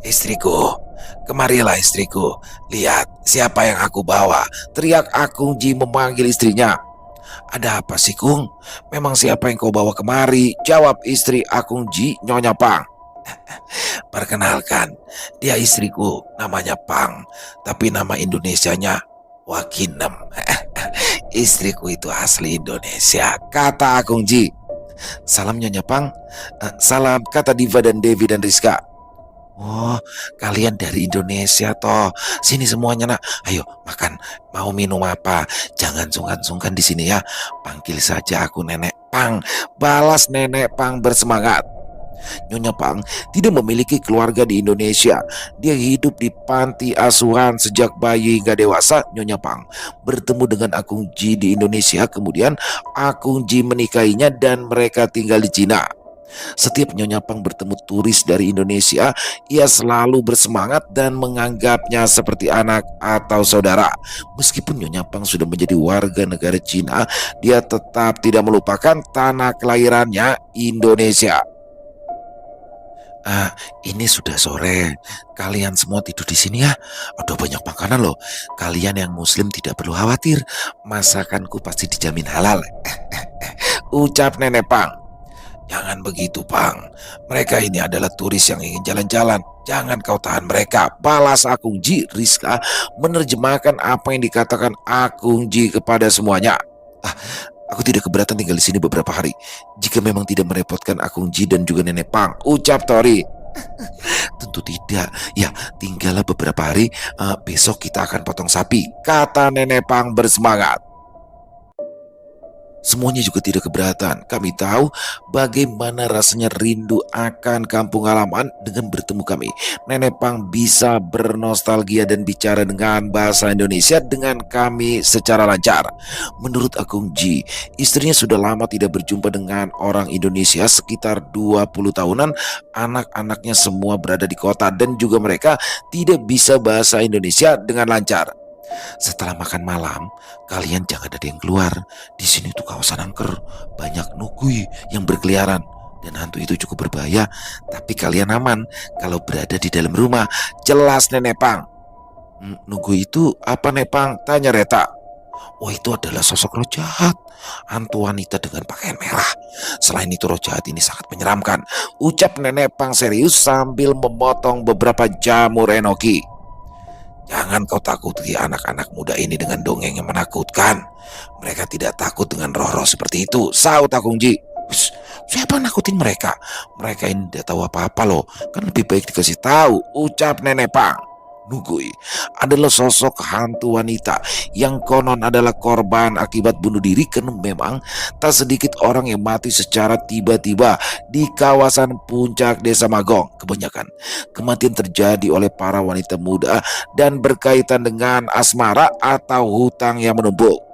Istriku, kemarilah istriku. Lihat siapa yang aku bawa, teriak Akung Ji memanggil istrinya. Ada apa sih Kung? Memang siapa yang kau bawa kemari? Jawab istri Akung Ji, Nyonya Pang. Perkenalkan, dia istriku, namanya Pang, tapi nama Indonesianya Wakinem. Istriku itu asli Indonesia, kata Akung Ji. Salam Nyonya Pang. Salam, kata Diva dan Devi dan Rizka. Oh, kalian dari Indonesia toh. Sini semuanya nak. Ayo makan. Mau minum apa? Jangan sungkan-sungkan di sini ya. Panggil saja aku Nenek Pang. Balas Nenek Pang bersemangat. Nyonya Pang tidak memiliki keluarga di Indonesia. Dia hidup di panti asuhan sejak bayi hingga dewasa. Nyonya Pang bertemu dengan Akung Ji di Indonesia. Kemudian Akung Ji menikahinya dan mereka tinggal di Cina. Setiap Nyonya Pang bertemu turis dari Indonesia, ia selalu bersemangat dan menganggapnya seperti anak atau saudara. Meskipun Nyonya Pang sudah menjadi warga negara Cina, dia tetap tidak melupakan tanah kelahirannya, Indonesia. Ini sudah sore. Kalian semua tidur di sini ya. Ada banyak makanan loh. Kalian yang muslim tidak perlu khawatir. Masakanku pasti dijamin halal. Ucap Nenek Pang. Jangan begitu, Pang. Mereka ini adalah turis yang ingin jalan-jalan. Jangan kau tahan mereka. Balas Akung Ji. Rizka menerjemahkan apa yang dikatakan Akung Ji kepada semuanya. Aku tidak keberatan tinggal di sini beberapa hari. Jika memang tidak merepotkan Akung Ji dan juga Nenek Pang, ucap Tori. Tentu tidak. Ya, tinggallah beberapa hari, besok kita akan potong sapi, kata Nenek Pang bersemangat. Semuanya juga tidak keberatan. Kami tahu bagaimana rasanya rindu akan kampung halaman dengan bertemu kami. Nenek Pang bisa bernostalgia dan bicara dengan bahasa Indonesia dengan kami secara lancar. Menurut Akung Ji, istrinya sudah lama tidak berjumpa dengan orang Indonesia, sekitar 20 tahunan. Anak-anaknya semua berada di kota dan juga mereka tidak bisa bahasa Indonesia dengan lancar. Setelah makan malam, kalian jangan ada yang keluar. Di sini tuh kawasan angker, banyak nugui yang berkeliaran. Dan hantu itu cukup berbahaya, tapi kalian aman kalau berada di dalam rumah. Jelas Nenek Pang. Nugui itu apa Nepang? Tanya Reta. Oh, itu adalah sosok roh jahat, hantu wanita dengan pakaian merah. Selain itu roh jahat ini sangat menyeramkan, ucap Nenek Pang serius sambil memotong beberapa jamur enoki. Jangan kau takuti anak-anak muda ini dengan dongeng yang menakutkan. Mereka tidak takut dengan roh-roh seperti itu, saut Akung Ji. Siapa nakutin mereka? Mereka ini tidak tahu apa-apa loh. Kan lebih baik dikasih tahu, ucap Nenek Pang. Nugui adalah sosok hantu wanita yang konon adalah korban akibat bunuh diri, karena memang tak sedikit orang yang mati secara tiba-tiba di kawasan puncak Desa Magong. Kebanyakan kematian terjadi oleh para wanita muda dan berkaitan dengan asmara atau hutang yang menumpuk.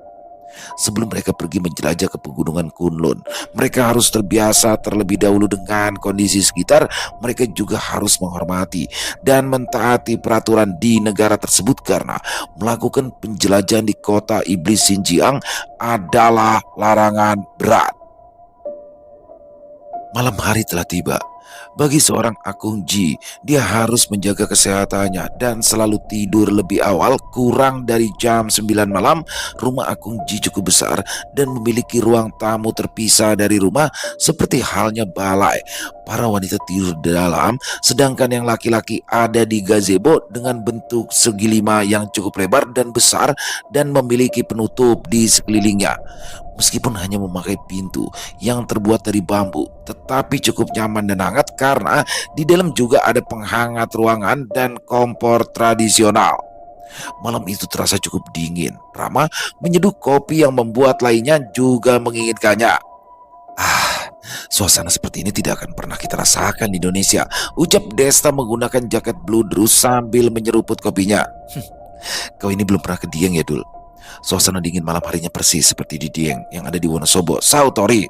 Sebelum mereka pergi menjelajah ke pegunungan Kunlun, mereka harus terbiasa terlebih dahulu dengan kondisi sekitar. Mereka juga harus menghormati dan mentaati peraturan di negara tersebut, karena melakukan penjelajahan di kota iblis Xinjiang adalah larangan berat. Malam hari telah tiba. Bagi seorang Akung Ji, dia harus menjaga kesehatannya dan selalu tidur lebih awal. Kurang dari jam 9 malam, rumah Akung Ji cukup besar dan memiliki ruang tamu terpisah dari rumah seperti halnya balai. Para wanita tidur di dalam, sedangkan yang laki-laki ada di gazebo dengan bentuk segi lima yang cukup lebar dan besar dan memiliki penutup di sekelilingnya. Meskipun hanya memakai pintu yang terbuat dari bambu, tetapi cukup nyaman dan hangat karena di dalam juga ada penghangat ruangan dan kompor tradisional. Malam itu terasa cukup dingin. Rama menyeduh kopi yang membuat lainnya juga menginginkannya. Suasana seperti ini tidak akan pernah kita rasakan di Indonesia, ucap Desta menggunakan jaket bludrus sambil menyeruput kopinya. Kau ini belum pernah ke Dieng ya, Dul? Suasana dingin malam harinya persis seperti di Dieng yang ada di Wonosobo, saut Tori.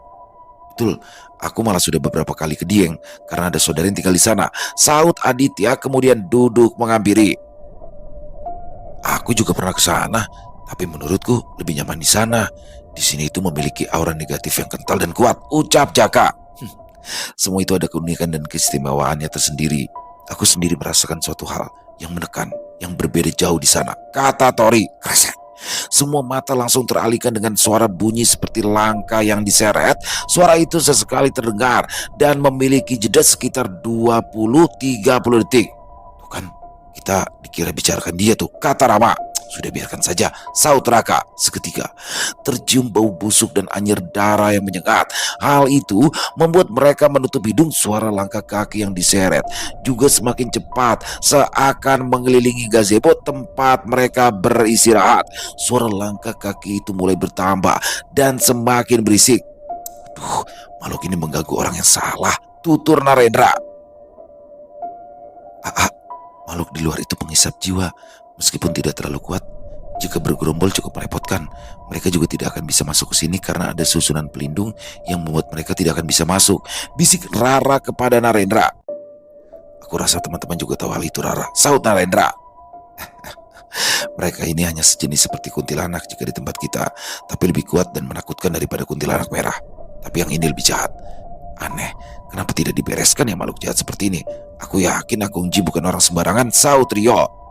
Betul, aku malah sudah beberapa kali ke Dieng karena ada saudara yang tinggal di sana, saut Aditya kemudian duduk menghampiri. Aku juga pernah ke sana, tapi menurutku lebih nyaman di sana. Di sini itu memiliki aura negatif yang kental dan kuat, ucap Jaka. Semua itu ada keunikan dan keistimewaannya tersendiri. Aku sendiri merasakan suatu hal yang menekan, yang berbeda jauh di sana, kata Tori. Kresek. Semua mata langsung teralihkan dengan suara bunyi seperti langkah yang diseret. Suara itu sesekali terdengar dan memiliki jeda sekitar 20-30 detik. Tuh kan, kita dikira bicarakan dia tuh, kata Rama. Sudah biarkan saja, saut Raka. Seketika tercium bau busuk dan anyir darah yang menyengat. Hal itu membuat mereka menutup hidung. Suara langkah kaki yang diseret juga semakin cepat, seakan mengelilingi gazebo tempat mereka beristirahat. Suara langkah kaki itu mulai bertambah dan semakin berisik. Aduh, makhluk ini mengganggu orang yang salah, tutur Narendra. Makhluk di luar itu menghisap jiwa. Meskipun tidak terlalu kuat, jika bergerombol cukup merepotkan. Mereka juga tidak akan bisa masuk ke sini karena ada susunan pelindung yang membuat mereka tidak akan bisa masuk, bisik Rara kepada Narendra. Aku rasa teman-teman juga tahu hal itu, Rara, saut Narendra. Mereka ini hanya sejenis seperti kuntilanak jika di tempat kita, tapi lebih kuat dan menakutkan daripada kuntilanak merah. Tapi yang ini lebih jahat. Aneh, kenapa tidak dibereskan ya makhluk jahat seperti ini? Aku yakin Akung Ji bukan orang sembarangan, saut Rio.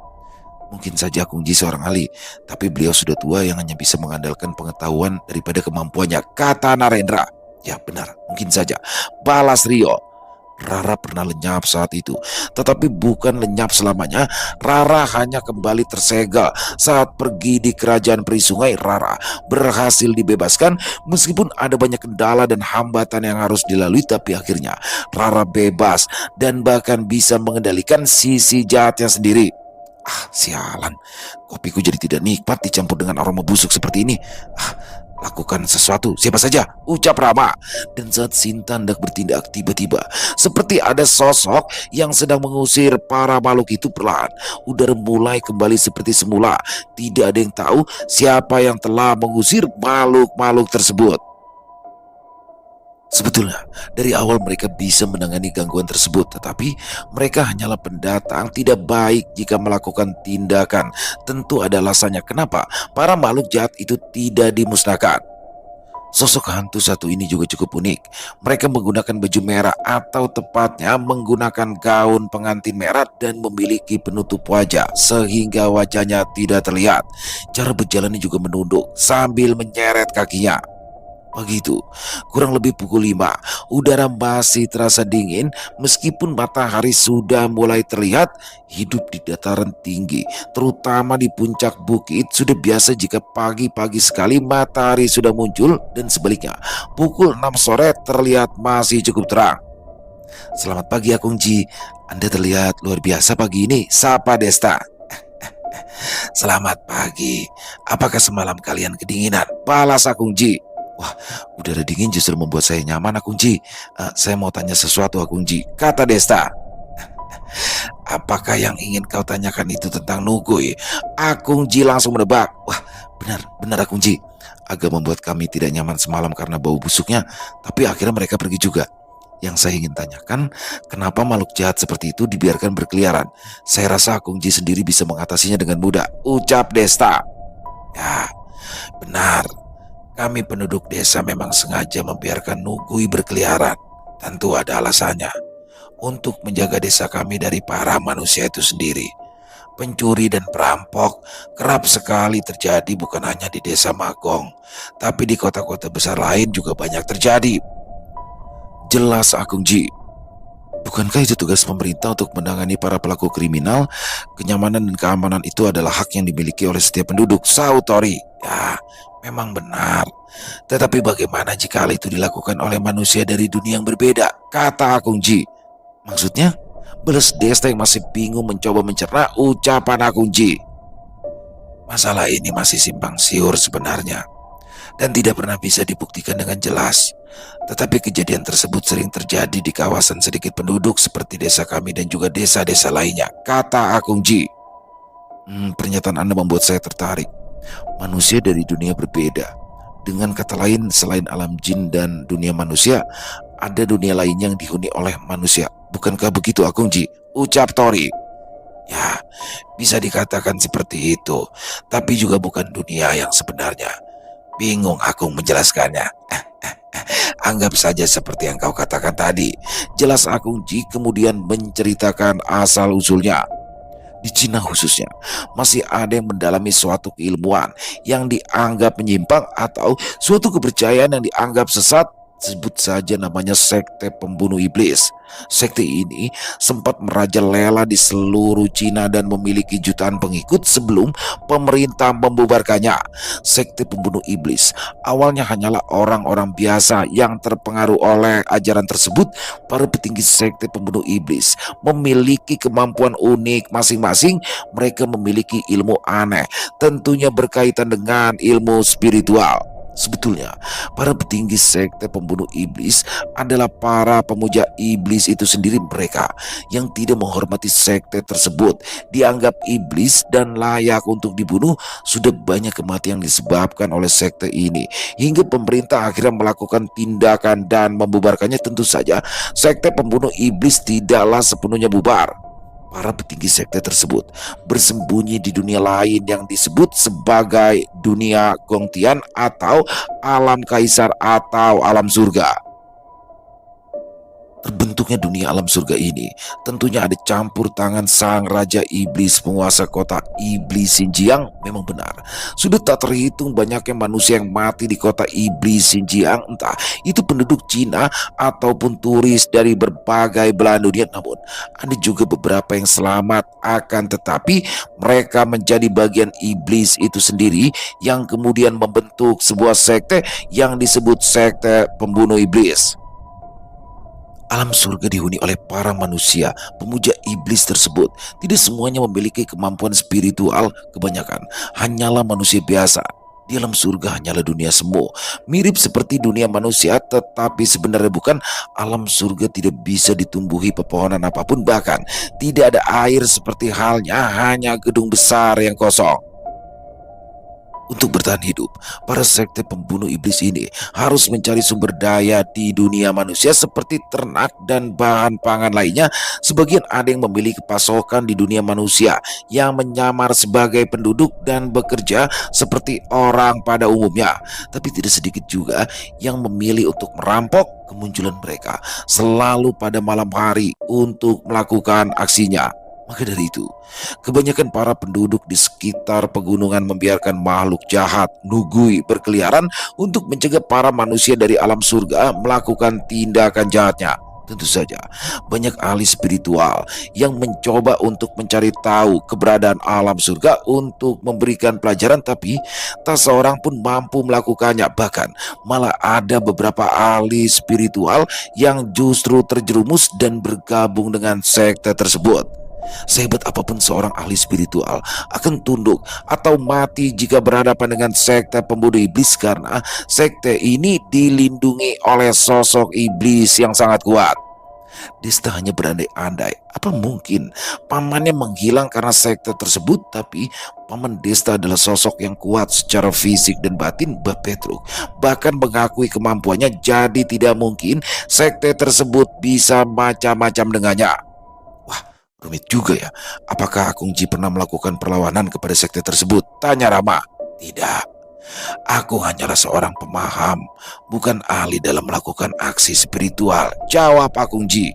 Mungkin saja Akung Ji seorang ahli, tapi beliau sudah tua yang hanya bisa mengandalkan pengetahuan daripada kemampuannya, kata Narendra. Ya benar, mungkin saja, balas Rio. Rara pernah lenyap saat itu, tetapi bukan lenyap selamanya. Rara hanya kembali tersegel saat pergi di kerajaan peri sungai. Rara berhasil dibebaskan meskipun ada banyak kendala dan hambatan yang harus dilalui, tapi akhirnya Rara bebas dan bahkan bisa mengendalikan sisi jahatnya sendiri. Ah, sialan. Kopiku jadi tidak nikmat dicampur dengan aroma busuk seperti ini. Lakukan sesuatu, siapa saja, ucap Rama. Dan saat Sinta hendak bertindak, tiba-tiba seperti ada sosok yang sedang mengusir para makhluk itu. Perlahan udara mulai kembali seperti semula. Tidak ada yang tahu siapa yang telah mengusir makhluk-makhluk tersebut. Sebetulnya, dari awal mereka bisa menangani gangguan tersebut, tetapi mereka hanyalah pendatang tidak baik jika melakukan tindakan. Tentu ada alasannya kenapa para makhluk jahat itu tidak dimusnahkan. Sosok hantu satu ini juga cukup unik. Mereka menggunakan baju merah atau tepatnya menggunakan gaun pengantin merah dan memiliki penutup wajah sehingga wajahnya tidak terlihat. Cara berjalannya juga menunduk sambil menyeret kakinya. Pagi itu, kurang lebih pukul 5, udara masih terasa dingin meskipun matahari sudah mulai terlihat. Hidup di dataran tinggi, terutama di puncak bukit, sudah biasa jika pagi-pagi sekali matahari sudah muncul dan sebaliknya, pukul 6 sore terlihat masih cukup terang. Selamat pagi Akung Ji, Anda terlihat luar biasa pagi ini, sapa Desta. Selamat pagi, apakah semalam kalian kedinginan? Balas Akung Ji. Wah, udara dingin justru membuat saya nyaman, Akung Ji. Saya mau tanya sesuatu, Akung Ji, kata Desta. Apakah yang ingin kau tanyakan itu tentang Nugui? Akung Ji langsung menebak. Wah, benar Akung Ji. Agak membuat kami tidak nyaman semalam karena bau busuknya, tapi akhirnya mereka pergi juga. Yang saya ingin tanyakan, kenapa makhluk jahat seperti itu dibiarkan berkeliaran? Saya rasa Akung Ji sendiri bisa mengatasinya dengan mudah, ucap Desta. Ya, benar. Kami penduduk desa memang sengaja membiarkan Nugui berkeliaran. Tentu ada alasannya. Untuk menjaga desa kami dari para manusia itu sendiri. Pencuri dan perampok kerap sekali terjadi bukan hanya di desa Magong, tapi di kota-kota besar lain juga banyak terjadi. Jelas Akung Ji. Bukankah itu tugas pemerintah untuk menangani para pelaku kriminal? Kenyamanan dan keamanan itu adalah hak yang dimiliki oleh setiap penduduk, sahut Tori. Ya, memang benar. Tetapi bagaimana jika hal itu dilakukan oleh manusia dari dunia yang berbeda? Kata Akung Ji. Maksudnya? Beles Desta yang masih bingung mencoba mencerna ucapan Akung Ji. Masalah ini masih simpang siur sebenarnya, dan tidak pernah bisa dibuktikan dengan jelas. Tetapi kejadian tersebut sering terjadi di kawasan sedikit penduduk seperti desa kami dan juga desa-desa lainnya, kata Akung Ji. Pernyataan Anda membuat saya tertarik. Manusia dari dunia berbeda. Dengan kata lain, selain alam jin dan dunia manusia, ada dunia lain yang dihuni oleh manusia. Bukankah begitu Akung Ji? Ucap Tori. Ya, bisa dikatakan seperti itu. Tapi juga bukan dunia yang sebenarnya. Bingung aku menjelaskannya. Anggap saja seperti yang kau katakan tadi. Jelas Akung Ji kemudian menceritakan asal-usulnya. Di Cina khususnya, masih ada yang mendalami suatu keilmuan yang dianggap menyimpang atau suatu kepercayaan yang dianggap sesat. Sebut saja namanya sekte pembunuh iblis. Sekte ini sempat merajalela di seluruh Cina dan memiliki jutaan pengikut sebelum pemerintah membubarkannya. Sekte pembunuh iblis awalnya hanyalah orang-orang biasa yang terpengaruh oleh ajaran tersebut. Para petinggi sekte pembunuh iblis memiliki kemampuan unik masing-masing. Mereka memiliki ilmu aneh, tentunya berkaitan dengan ilmu spiritual. Sebetulnya, para petinggi sekte pembunuh iblis adalah para pemuja iblis itu sendiri. Mereka yang tidak menghormati sekte tersebut dianggap iblis dan layak untuk dibunuh. Sudah banyak kematian disebabkan oleh sekte ini, hingga pemerintah akhirnya melakukan tindakan dan membubarkannya. Tentu saja, sekte pembunuh iblis tidaklah sepenuhnya bubar. Para petinggi sekte tersebut bersembunyi di dunia lain yang disebut sebagai dunia Gongtian atau alam kaisar atau alam surga. Terbentuknya dunia alam surga ini tentunya ada campur tangan sang Raja Iblis penguasa kota Iblis Xinjiang. Memang benar, sudah tak terhitung banyaknya manusia yang mati di kota Iblis Xinjiang, entah itu penduduk Cina ataupun turis dari berbagai belahan dunia. Namun ada juga beberapa yang selamat, akan tetapi mereka menjadi bagian iblis itu sendiri yang kemudian membentuk sebuah sekte yang disebut sekte pembunuh iblis. Alam surga dihuni oleh para manusia pemuja iblis tersebut. Tidak semuanya memiliki kemampuan spiritual, kebanyakan hanyalah manusia biasa. Di alam surga hanyalah dunia semu, mirip seperti dunia manusia, tetapi sebenarnya bukan. Alam surga tidak bisa ditumbuhi pepohonan apapun, bahkan tidak ada air seperti halnya hanya gedung besar yang kosong. Untuk bertahan hidup, para sekte pembunuh iblis ini harus mencari sumber daya di dunia manusia seperti ternak dan bahan pangan lainnya. Sebagian ada yang memiliki pasokan di dunia manusia yang menyamar sebagai penduduk dan bekerja seperti orang pada umumnya. Tapi tidak sedikit juga yang memilih untuk merampok. Kemunculan mereka selalu pada malam hari untuk melakukan aksinya. Maka dari itu, kebanyakan para penduduk di sekitar pegunungan membiarkan makhluk jahat Nugui berkeliaran untuk mencegah para manusia dari alam surga melakukan tindakan jahatnya. Tentu saja, banyak ahli spiritual yang mencoba untuk mencari tahu keberadaan alam surga untuk memberikan pelajaran, tapi tak seorang pun mampu melakukannya. Bahkan malah ada beberapa ahli spiritual yang justru terjerumus dan bergabung dengan sekte tersebut. Sehebat apapun seorang ahli spiritual akan tunduk atau mati jika berhadapan dengan sekte pembunuh iblis, karena sekte ini dilindungi oleh sosok iblis yang sangat kuat. Desta hanya berandai-andai, apa mungkin pamannya menghilang karena sekte tersebut, tapi paman Desta adalah sosok yang kuat secara fisik dan batin. Mbah Petruk bahkan mengakui kemampuannya, jadi tidak mungkin sekte tersebut bisa macam-macam dengannya. Rumit juga ya. Apakah Akung Ji pernah melakukan perlawanan kepada sekte tersebut? Tanya Rama. Tidak. Aku hanyalah seorang pemaham, bukan ahli dalam melakukan aksi spiritual, jawab Akung Ji.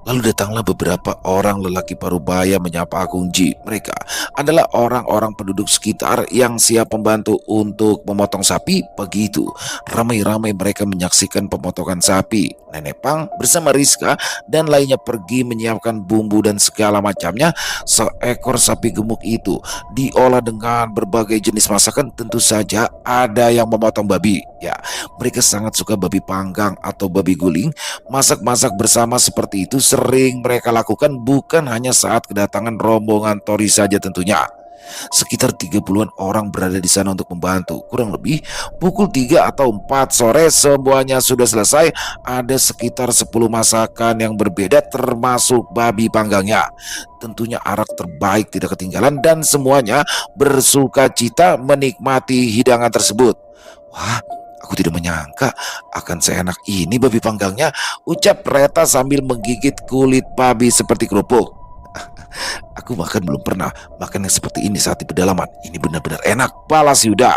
Lalu datanglah beberapa orang lelaki parubaya menyapa Akung Ji. Mereka adalah orang-orang penduduk sekitar yang siap membantu untuk memotong sapi. Pagi itu, ramai-ramai mereka menyaksikan pemotongan sapi. Nenek Pang bersama Rizka dan lainnya pergi menyiapkan bumbu dan segala macamnya. Seekor sapi gemuk itu diolah dengan berbagai jenis masakan. Tentu saja ada yang memotong babi. Ya, mereka sangat suka babi panggang atau babi guling. Masak-masak bersama seperti itu sering mereka lakukan bukan hanya saat kedatangan rombongan Tori saja tentunya. Sekitar 30-an orang berada di sana untuk membantu. Kurang lebih pukul 3 atau 4 sore semuanya sudah selesai. Ada sekitar 10 masakan yang berbeda termasuk babi panggangnya. Tentunya arak terbaik tidak ketinggalan dan semuanya bersuka cita menikmati hidangan tersebut. Wah, aku tidak menyangka akan seenak ini babi panggangnya, ucap Reta sambil menggigit kulit babi seperti kerupuk. Aku bahkan belum pernah makan yang seperti ini saat di pedalaman. Ini benar-benar enak, balas Yuda.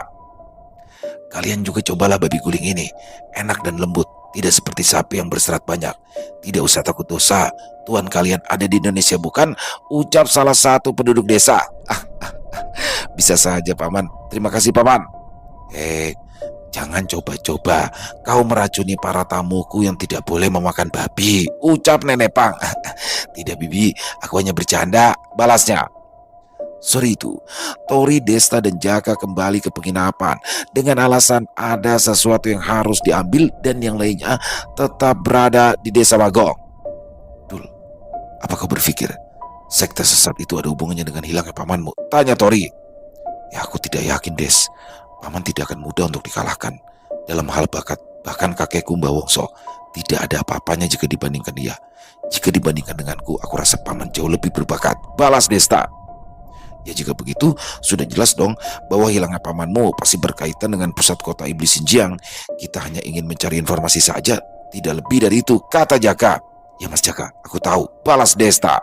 Kalian juga cobalah babi guling ini. Enak dan lembut, tidak seperti sapi yang berserat banyak. Tidak usah takut dosa, Tuhan kalian ada di Indonesia bukan? Ucap salah satu penduduk desa. Bisa saja Paman, terima kasih Paman. Jangan coba-coba kau meracuni para tamuku yang tidak boleh memakan babi, ucap Nenek Pang. Tidak Bibi, aku hanya bercanda, balasnya. Sore itu, Tori, Desta dan Jaka kembali ke penginapan dengan alasan ada sesuatu yang harus diambil dan yang lainnya tetap berada di desa Magong. Dul, apa kau berpikir sekte sesat itu ada hubungannya dengan hilangnya pamanmu? Tanya Tori. Ya, aku tidak yakin, Des. Paman tidak akan mudah untuk dikalahkan. Dalam hal bakat, bahkan kakekku Mbah Wongso tidak ada apa-apanya jika dibandingkan dia. Jika dibandingkan denganku, aku rasa paman jauh lebih berbakat, balas Desta. Ya jika begitu, sudah jelas dong bahwa hilangnya pamanmu pasti berkaitan dengan pusat kota iblis Xinjiang. Kita hanya ingin mencari informasi saja, tidak lebih dari itu, kata Jaka. Ya Mas Jaka, aku tahu, balas Desta.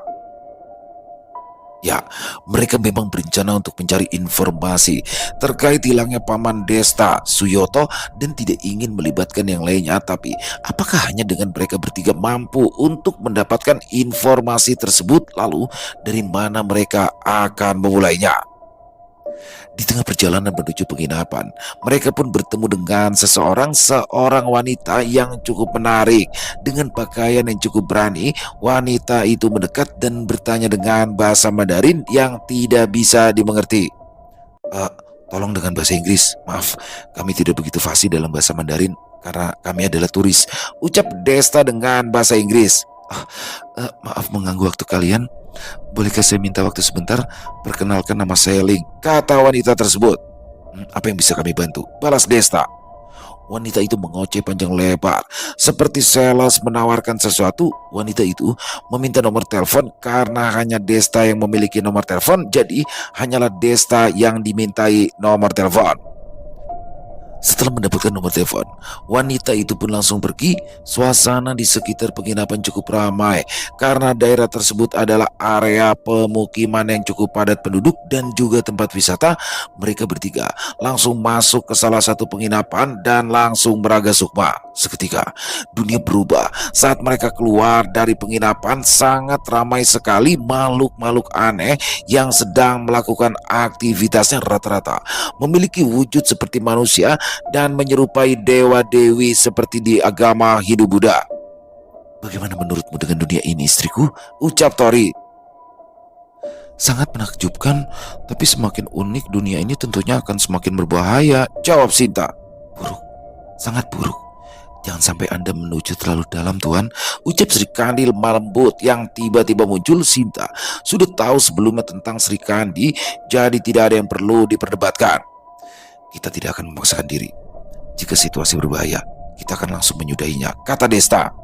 Ya, mereka memang berencana untuk mencari informasi terkait hilangnya Paman Desta Suyoto dan tidak ingin melibatkan yang lainnya. Tapi, apakah hanya dengan mereka bertiga mampu untuk mendapatkan informasi tersebut? Lalu, dari mana mereka akan memulainya? Di tengah perjalanan menuju penginapan, mereka pun bertemu dengan seorang wanita yang cukup menarik. Dengan pakaian yang cukup berani, wanita itu mendekat dan bertanya dengan bahasa Mandarin yang tidak bisa dimengerti. "Eh, Tolong dengan bahasa Inggris. Maaf, kami tidak begitu fasih dalam bahasa Mandarin karena kami adalah turis," ucap Desta dengan bahasa Inggris. Maaf mengganggu waktu kalian. Bolehkah saya minta waktu sebentar? Perkenalkan, nama saya Ling," kata wanita tersebut. Apa yang bisa kami bantu?" balas Desta. Wanita itu mengoceh panjang lebar. Seperti sales menawarkan sesuatu, wanita itu meminta nomor telepon karena hanya Desta yang memiliki nomor telepon, jadi hanyalah Desta yang dimintai nomor telepon. Setelah mendapatkan nomor telepon, wanita itu pun langsung pergi. Suasana di sekitar penginapan cukup ramai karena daerah tersebut adalah area pemukiman yang cukup padat penduduk dan juga tempat wisata. Mereka bertiga langsung masuk ke salah satu penginapan dan langsung beraga sukma. Seketika, dunia berubah saat mereka keluar dari penginapan. Sangat ramai sekali makhluk-makhluk aneh yang sedang melakukan aktivitasnya. Rata-rata memiliki wujud seperti manusia dan menyerupai dewa-dewi seperti di agama Hindu Buddha. "Bagaimana menurutmu dengan dunia ini, istriku?" ucap Tori. "Sangat menakjubkan, tapi semakin unik dunia ini tentunya akan semakin berbahaya," jawab Sinta. "Buruk, sangat buruk. Jangan sampai Anda menuju terlalu dalam, Tuan," ucap Sri Kandi lemah lembut yang tiba-tiba muncul. Sinta sudah tahu sebelumnya tentang Sri Kandi, jadi tidak ada yang perlu diperdebatkan. "Kita tidak akan memaksakan diri. Jika situasi berbahaya, kita akan langsung menyudahinya," kata Desta.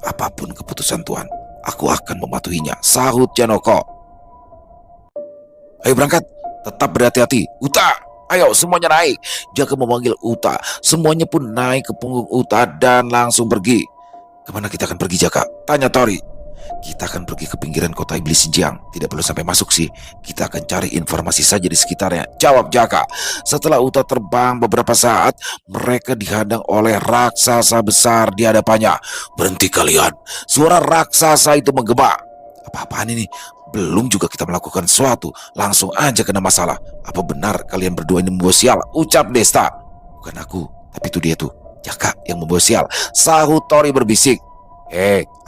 "Apapun keputusan Tuan, aku akan mematuhinya," sahut Janoko. "Ayo berangkat, tetap berhati-hati. Uta, ayo semuanya naik." Jaka memanggil Uta. Semuanya pun naik ke punggung Uta dan langsung pergi. "Kemana kita akan pergi, Jaka?" tanya Tori. "Kita akan pergi ke pinggiran kota iblis Xinjiang. Tidak perlu sampai masuk sih. Kita akan cari informasi saja di sekitarnya," jawab Jaka. Setelah Uta terbang beberapa saat, mereka dihadang oleh raksasa besar di hadapannya. "Berhenti kalian!" Suara raksasa itu menggema. "Apa-apaan ini? Belum juga kita melakukan sesuatu, langsung aja kena masalah. Apa benar kalian berdua ini membawa sial?" ucap Desta. "Bukan aku, tapi itu dia tuh, Jaka yang membawa sial," sahut Tori berbisik.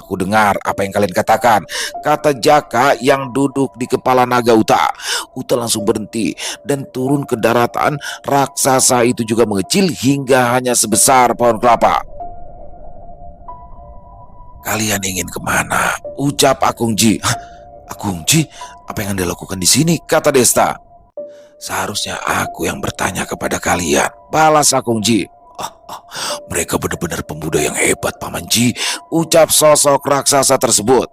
Aku dengar apa yang kalian katakan," kata Jaka yang duduk di kepala naga Uta. Uta langsung berhenti dan turun ke daratan. Raksasa itu juga mengecil hingga hanya sebesar pohon kelapa. "Kalian ingin kemana?" ucap Akungji. "Akungji, apa yang Anda lakukan di sini?" kata Desta. "Seharusnya aku yang bertanya kepada kalian," balas Akungji. Mereka benar-benar pemuda yang hebat, Paman Ji," ucap sosok raksasa tersebut.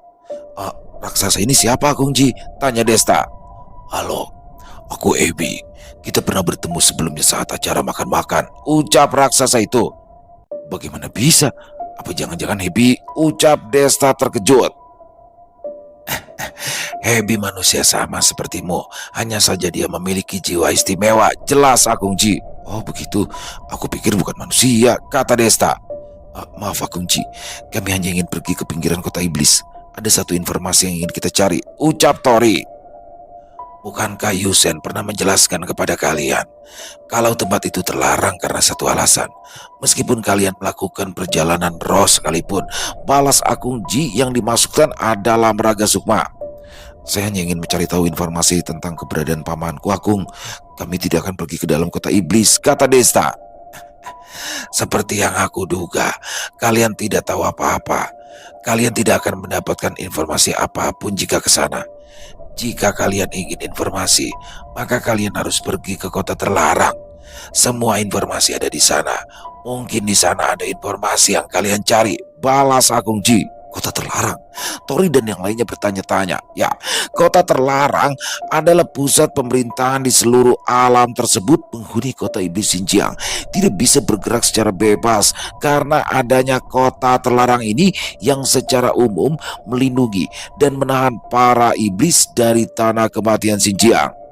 Raksasa ini siapa, Akungji?" tanya Desta. "Halo, aku Ebi. Kita pernah bertemu sebelumnya saat acara makan-makan," ucap raksasa itu. "Bagaimana bisa? Apa jangan-jangan Ebi?" ucap Desta terkejut. "Ebi manusia sama sepertimu, hanya saja dia memiliki jiwa istimewa," jelas Akungji. "Oh begitu, aku pikir bukan manusia," kata Desta. Maaf Akungji, kami hanya ingin pergi ke pinggiran kota iblis. Ada satu informasi yang ingin kita cari," ucap Tori. "Bukankah Yusen pernah menjelaskan kepada kalian kalau tempat itu terlarang karena satu alasan? Meskipun kalian melakukan perjalanan roh sekalipun," balas Akungji yang dimasukkan adalah Meraga Sukma. "Saya hanya ingin mencari tahu informasi tentang keberadaan pamanku, Akung. Kami tidak akan pergi ke dalam kota iblis," kata Desta. "Seperti yang aku duga, kalian tidak tahu apa-apa. Kalian tidak akan mendapatkan informasi apapun jika ke sana. Jika kalian ingin informasi, maka kalian harus pergi ke kota terlarang. Semua informasi ada di sana. Mungkin di sana ada informasi yang kalian cari," balas Akungji. Kota terlarang. Tori dan yang lainnya bertanya-tanya. Ya, kota terlarang adalah pusat pemerintahan di seluruh alam tersebut. Penghuni kota iblis Xinjiang tidak bisa bergerak secara bebas karena adanya kota terlarang ini yang secara umum melindungi dan menahan para iblis dari tanah kematian Xinjiang.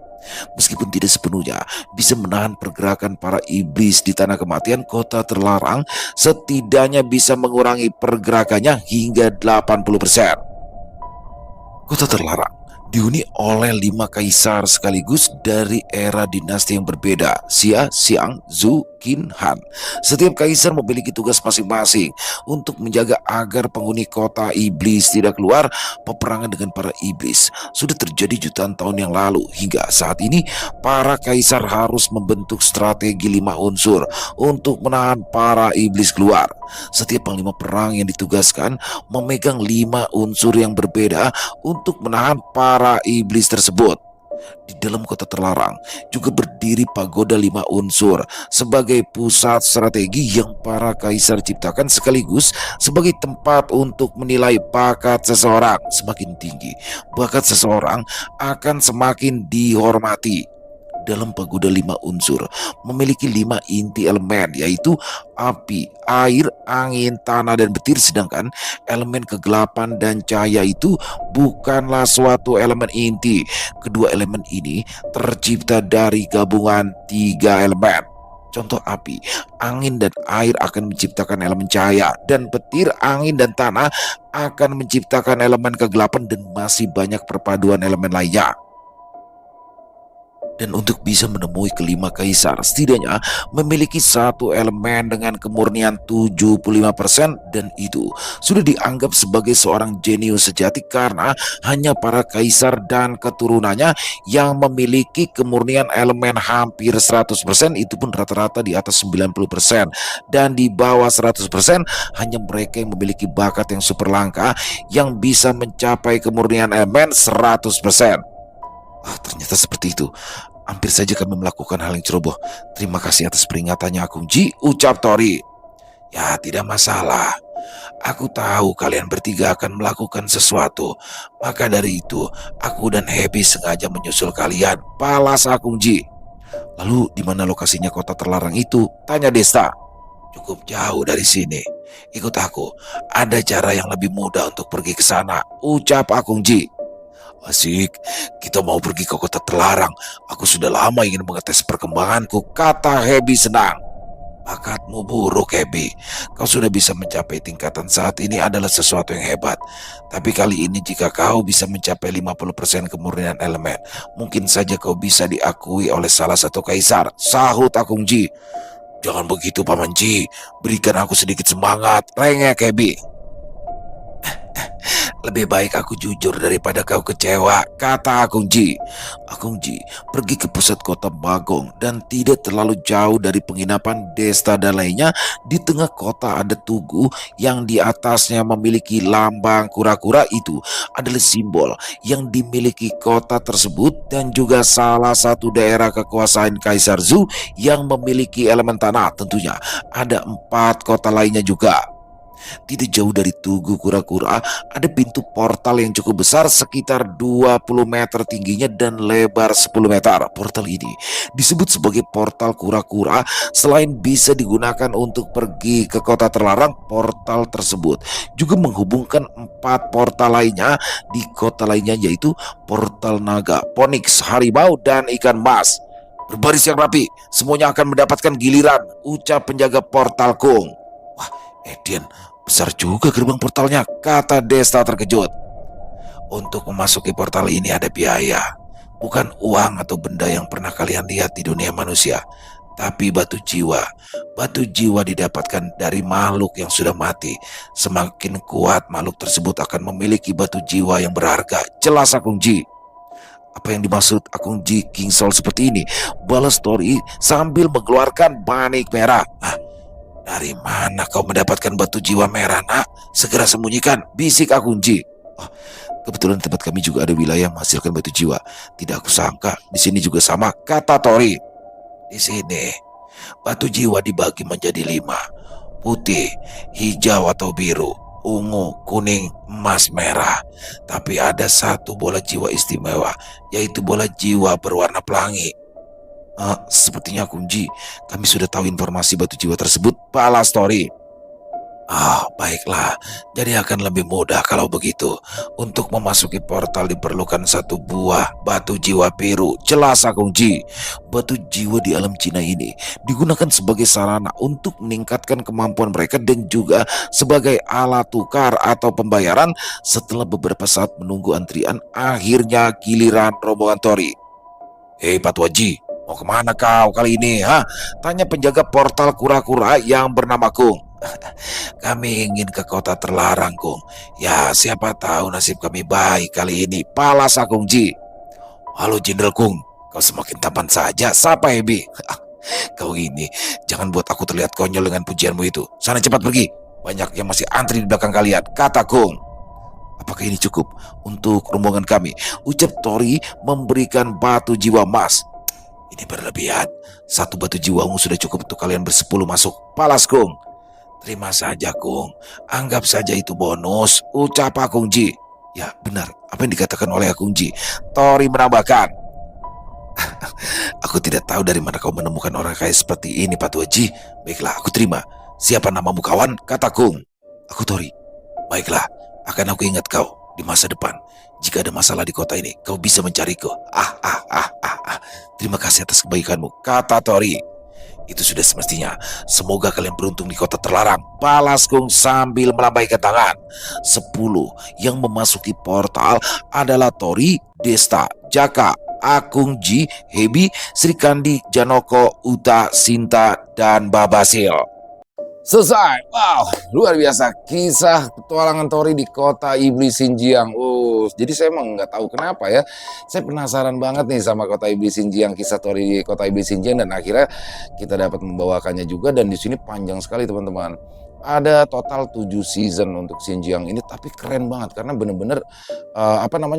Meskipun tidak sepenuhnya bisa menahan pergerakan para iblis di tanah kematian, kota terlarang setidaknya bisa mengurangi pergerakannya hingga 80%. Kota terlarang dihuni oleh 5 kaisar sekaligus dari era dinasti yang berbeda: Xia, Xiang, Zhou, Qin, Han. Setiap kaisar memiliki tugas masing-masing untuk menjaga agar penghuni kota iblis tidak keluar. Peperangan dengan para iblis sudah terjadi jutaan tahun yang lalu. Hingga saat ini para kaisar harus membentuk strategi 5 unsur untuk menahan para iblis keluar. Setiap panglima perang yang ditugaskan memegang 5 unsur yang berbeda untuk menahan para iblis tersebut. Di dalam kota terlarang juga berdiri pagoda 5 unsur sebagai pusat strategi yang para kaisar ciptakan, sekaligus sebagai tempat untuk menilai bakat seseorang. Semakin tinggi bakat seseorang akan semakin dihormati. Dalam pagoda 5 unsur memiliki 5 inti elemen, yaitu api, air, angin, tanah, dan petir. Sedangkan elemen kegelapan dan cahaya itu bukanlah suatu elemen inti. Kedua elemen ini tercipta dari gabungan 3 elemen. Contoh: api, angin, dan air akan menciptakan elemen cahaya, dan petir, angin, dan tanah akan menciptakan elemen kegelapan, dan masih banyak perpaduan elemen lainnya. Dan untuk bisa menemui kelima kaisar, setidaknya memiliki satu elemen dengan kemurnian 75%, dan itu sudah dianggap sebagai seorang jenius sejati karena hanya para kaisar dan keturunannya yang memiliki kemurnian elemen hampir 100%, itu pun rata-rata di atas 90%, dan di bawah 100% hanya mereka yang memiliki bakat yang super langka yang bisa mencapai kemurnian elemen 100%. Ternyata seperti itu. Hampir saja kami melakukan hal yang ceroboh. Terima kasih atas peringatannya, Akung Ji, ucap Tori. Ya, tidak masalah. Aku tahu kalian bertiga akan melakukan sesuatu. Maka dari itu, aku dan Happy sengaja menyusul kalian, balas Akung Ji. Lalu di mana lokasinya kota terlarang itu? Tanya Desta. Cukup jauh dari sini. Ikut aku. Ada cara yang lebih mudah untuk pergi ke sana, ucap Akung Ji. Asik, kita mau pergi ke kota terlarang. Aku sudah lama ingin mengetes perkembanganku, kata Happy senang. Bakatmu buruk, Happy. Kau sudah bisa mencapai tingkatan saat ini adalah sesuatu yang hebat. Tapi kali ini jika kau bisa mencapai 50% kemurnian elemen, mungkin saja kau bisa diakui oleh salah satu kaisar, sahut Akung Ji. Jangan begitu, Paman Ji. Berikan aku sedikit semangat, rengek Happy. Lebih baik aku jujur daripada kau kecewa, kata Akung Ji. Akung Ji pergi ke pusat kota Bagong dan tidak terlalu jauh dari penginapan Desta dan lainnya. Di tengah kota ada tugu yang di atasnya memiliki lambang kura-kura. Itu adalah simbol yang dimiliki kota tersebut dan juga salah satu daerah kekuasaan Kaisar Zhou yang memiliki elemen tanah. Tentunya ada 4 kota lainnya juga. Tidak jauh dari tugu kura-kura ada pintu portal yang cukup besar, sekitar 20 meter tingginya dan lebar 10 meter. Portal ini disebut sebagai portal kura-kura. Selain bisa digunakan untuk pergi ke kota terlarang, portal tersebut juga menghubungkan 4 portal lainnya di kota lainnya, yaitu portal naga, Phoenix, harimau, dan ikan mas. Berbaris yang rapi, semuanya akan mendapatkan giliran, ucap penjaga portal Kung. Wah, Edian, besar juga gerbang portalnya, kata Desta terkejut. Untuk memasuki portal ini ada biaya. Bukan uang atau benda yang pernah kalian lihat di dunia manusia, tapi batu jiwa. Batu jiwa didapatkan dari makhluk yang sudah mati. Semakin kuat makhluk tersebut akan memiliki batu jiwa yang berharga, jelas Akung Ji. Apa yang dimaksud Akung Ji King Soul seperti ini? Balas Tori sambil mengeluarkan manik merah. Dari mana kau mendapatkan batu jiwa merah, nak? Segera sembunyikan, bisik Akung Ji. Kebetulan tempat kami juga ada wilayah menghasilkan batu jiwa. Tidak aku sangka di sini juga sama, kata Tori. Di sini batu jiwa dibagi menjadi 5, putih, hijau atau biru, ungu, kuning, emas, merah. Tapi ada satu bola jiwa istimewa, yaitu bola jiwa berwarna pelangi. Sepertinya Kunji, kami sudah tahu informasi batu jiwa tersebut. Balas story. Baiklah. Jadi akan lebih mudah kalau begitu. Untuk memasuki portal diperlukan satu buah batu jiwa biru. Jelas Kunji. Batu jiwa di alam Cina ini digunakan sebagai sarana untuk meningkatkan kemampuan mereka dan juga sebagai alat tukar atau pembayaran setelah beberapa saat menunggu antrian. Akhirnya giliran rombongan Tori. Hei Patwaji, mau kemana kau kali ini? Tanya penjaga portal kura-kura yang bernama Kung. Kami ingin ke kota terlarang, Kung. Ya, siapa tahu nasib kami baik kali ini. Palas Kung Ji. Halo Jenderal Kung, kau semakin tampan saja. Sapa Hebi? Kau ini, jangan buat aku terlihat konyol dengan pujianmu itu. Sana cepat pergi. Banyak yang masih antri di belakang kalian, kata Kung. Apakah ini cukup untuk rombongan kami? Ucap Tori memberikan batu jiwa emas. Ini berlebihan. Satu batu jiwa ungu sudah cukup untuk kalian bersepuluh masuk. Palas Kung. Terima saja Kung, anggap saja itu bonus, ucap Kung Ji. Ya benar, apa yang dikatakan oleh Kung Ji. Tori menambahkan. Aku tidak tahu dari mana kau menemukan orang kaya seperti ini Patwaji. Baiklah, aku terima. Siapa namamu kawan? Kata Kung. Aku Tori. Baiklah, akan aku ingat kau di masa depan. Jika ada masalah di kota ini, kau bisa mencariku. Terima kasih atas kebaikanmu, kata Tori. Itu sudah semestinya. Semoga kalian beruntung di kota terlarang. Balas Kung sambil melambaikan tangan. 10 yang memasuki portal adalah Tori, Desta, Jaka, Akung Ji, Hebi, Sri Kandi, Janoko, Uta, Sinta, dan Babasil. Selesai. Wow, luar biasa kisah petualangan Tori di kota Iblis Xinjiang. Jadi saya emang nggak tahu kenapa ya. Saya penasaran banget nih sama kota Iblis Xinjiang, kisah Tori di kota Iblis Xinjiang, dan akhirnya kita dapat membawakannya juga. Dan di sini panjang sekali teman-teman. Ada total 7 season untuk Xinjiang ini, tapi keren banget karena bener-bener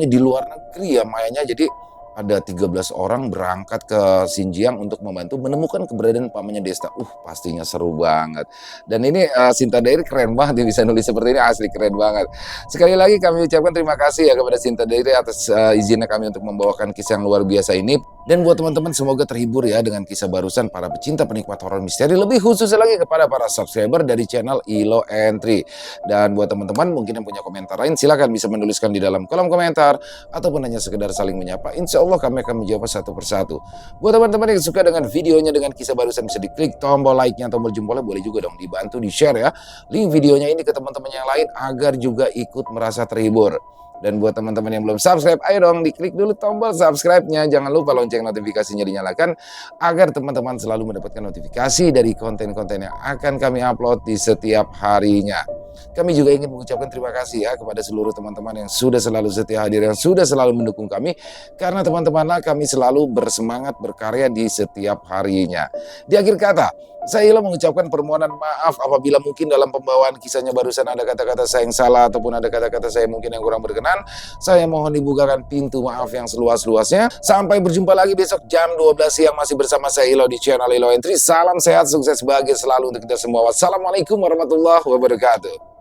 di luar negeri ya mainnya. Jadi ada 13 orang berangkat ke Xinjiang untuk membantu menemukan keberadaan pamannya Desta. Pastinya seru banget. Dan ini Sinta Diary keren banget, dia bisa nulis seperti ini, asli keren banget. Sekali lagi kami ucapkan terima kasih ya kepada Sinta Diary atas izinnya kami untuk membawakan kisah yang luar biasa ini. Dan buat teman-teman semoga terhibur ya dengan kisah barusan para pecinta penikmat horor misteri, lebih khususnya lagi kepada para subscriber dari channel Ilo Entry. Dan buat teman-teman mungkin yang punya komentar lain, silakan bisa menuliskan di dalam kolom komentar ataupun hanya sekedar saling menyapa. Insya Allah kami akan menjawab satu persatu. Buat teman-teman yang suka dengan videonya, dengan kisah barusan, bisa diklik tombol like-nya, tombol jempolnya, boleh juga dong dibantu di-share ya link videonya ini ke teman-teman yang lain agar juga ikut merasa terhibur. Dan buat teman-teman yang belum subscribe, ayo dong diklik dulu tombol subscribe-nya. Jangan lupa lonceng notifikasinya dinyalakan agar teman-teman selalu mendapatkan notifikasi dari konten-konten yang akan kami upload di setiap harinya. Kami juga ingin mengucapkan terima kasih ya kepada seluruh teman-teman yang sudah selalu setia hadir, yang sudah selalu mendukung kami. Karena teman-temanlah kami selalu bersemangat berkarya di setiap harinya. Di akhir kata, saya Ilo mengucapkan permohonan maaf apabila mungkin dalam pembawaan kisahnya barusan ada kata-kata saya yang salah ataupun ada kata-kata saya mungkin yang kurang berkenan. Saya mohon dibukakan pintu maaf yang seluas-luasnya. Sampai berjumpa lagi besok jam 12 siang masih bersama saya Ilo di channel Ilo Entry. Salam sehat, sukses, bahagia selalu untuk kita semua. Wassalamualaikum warahmatullahi wabarakatuh.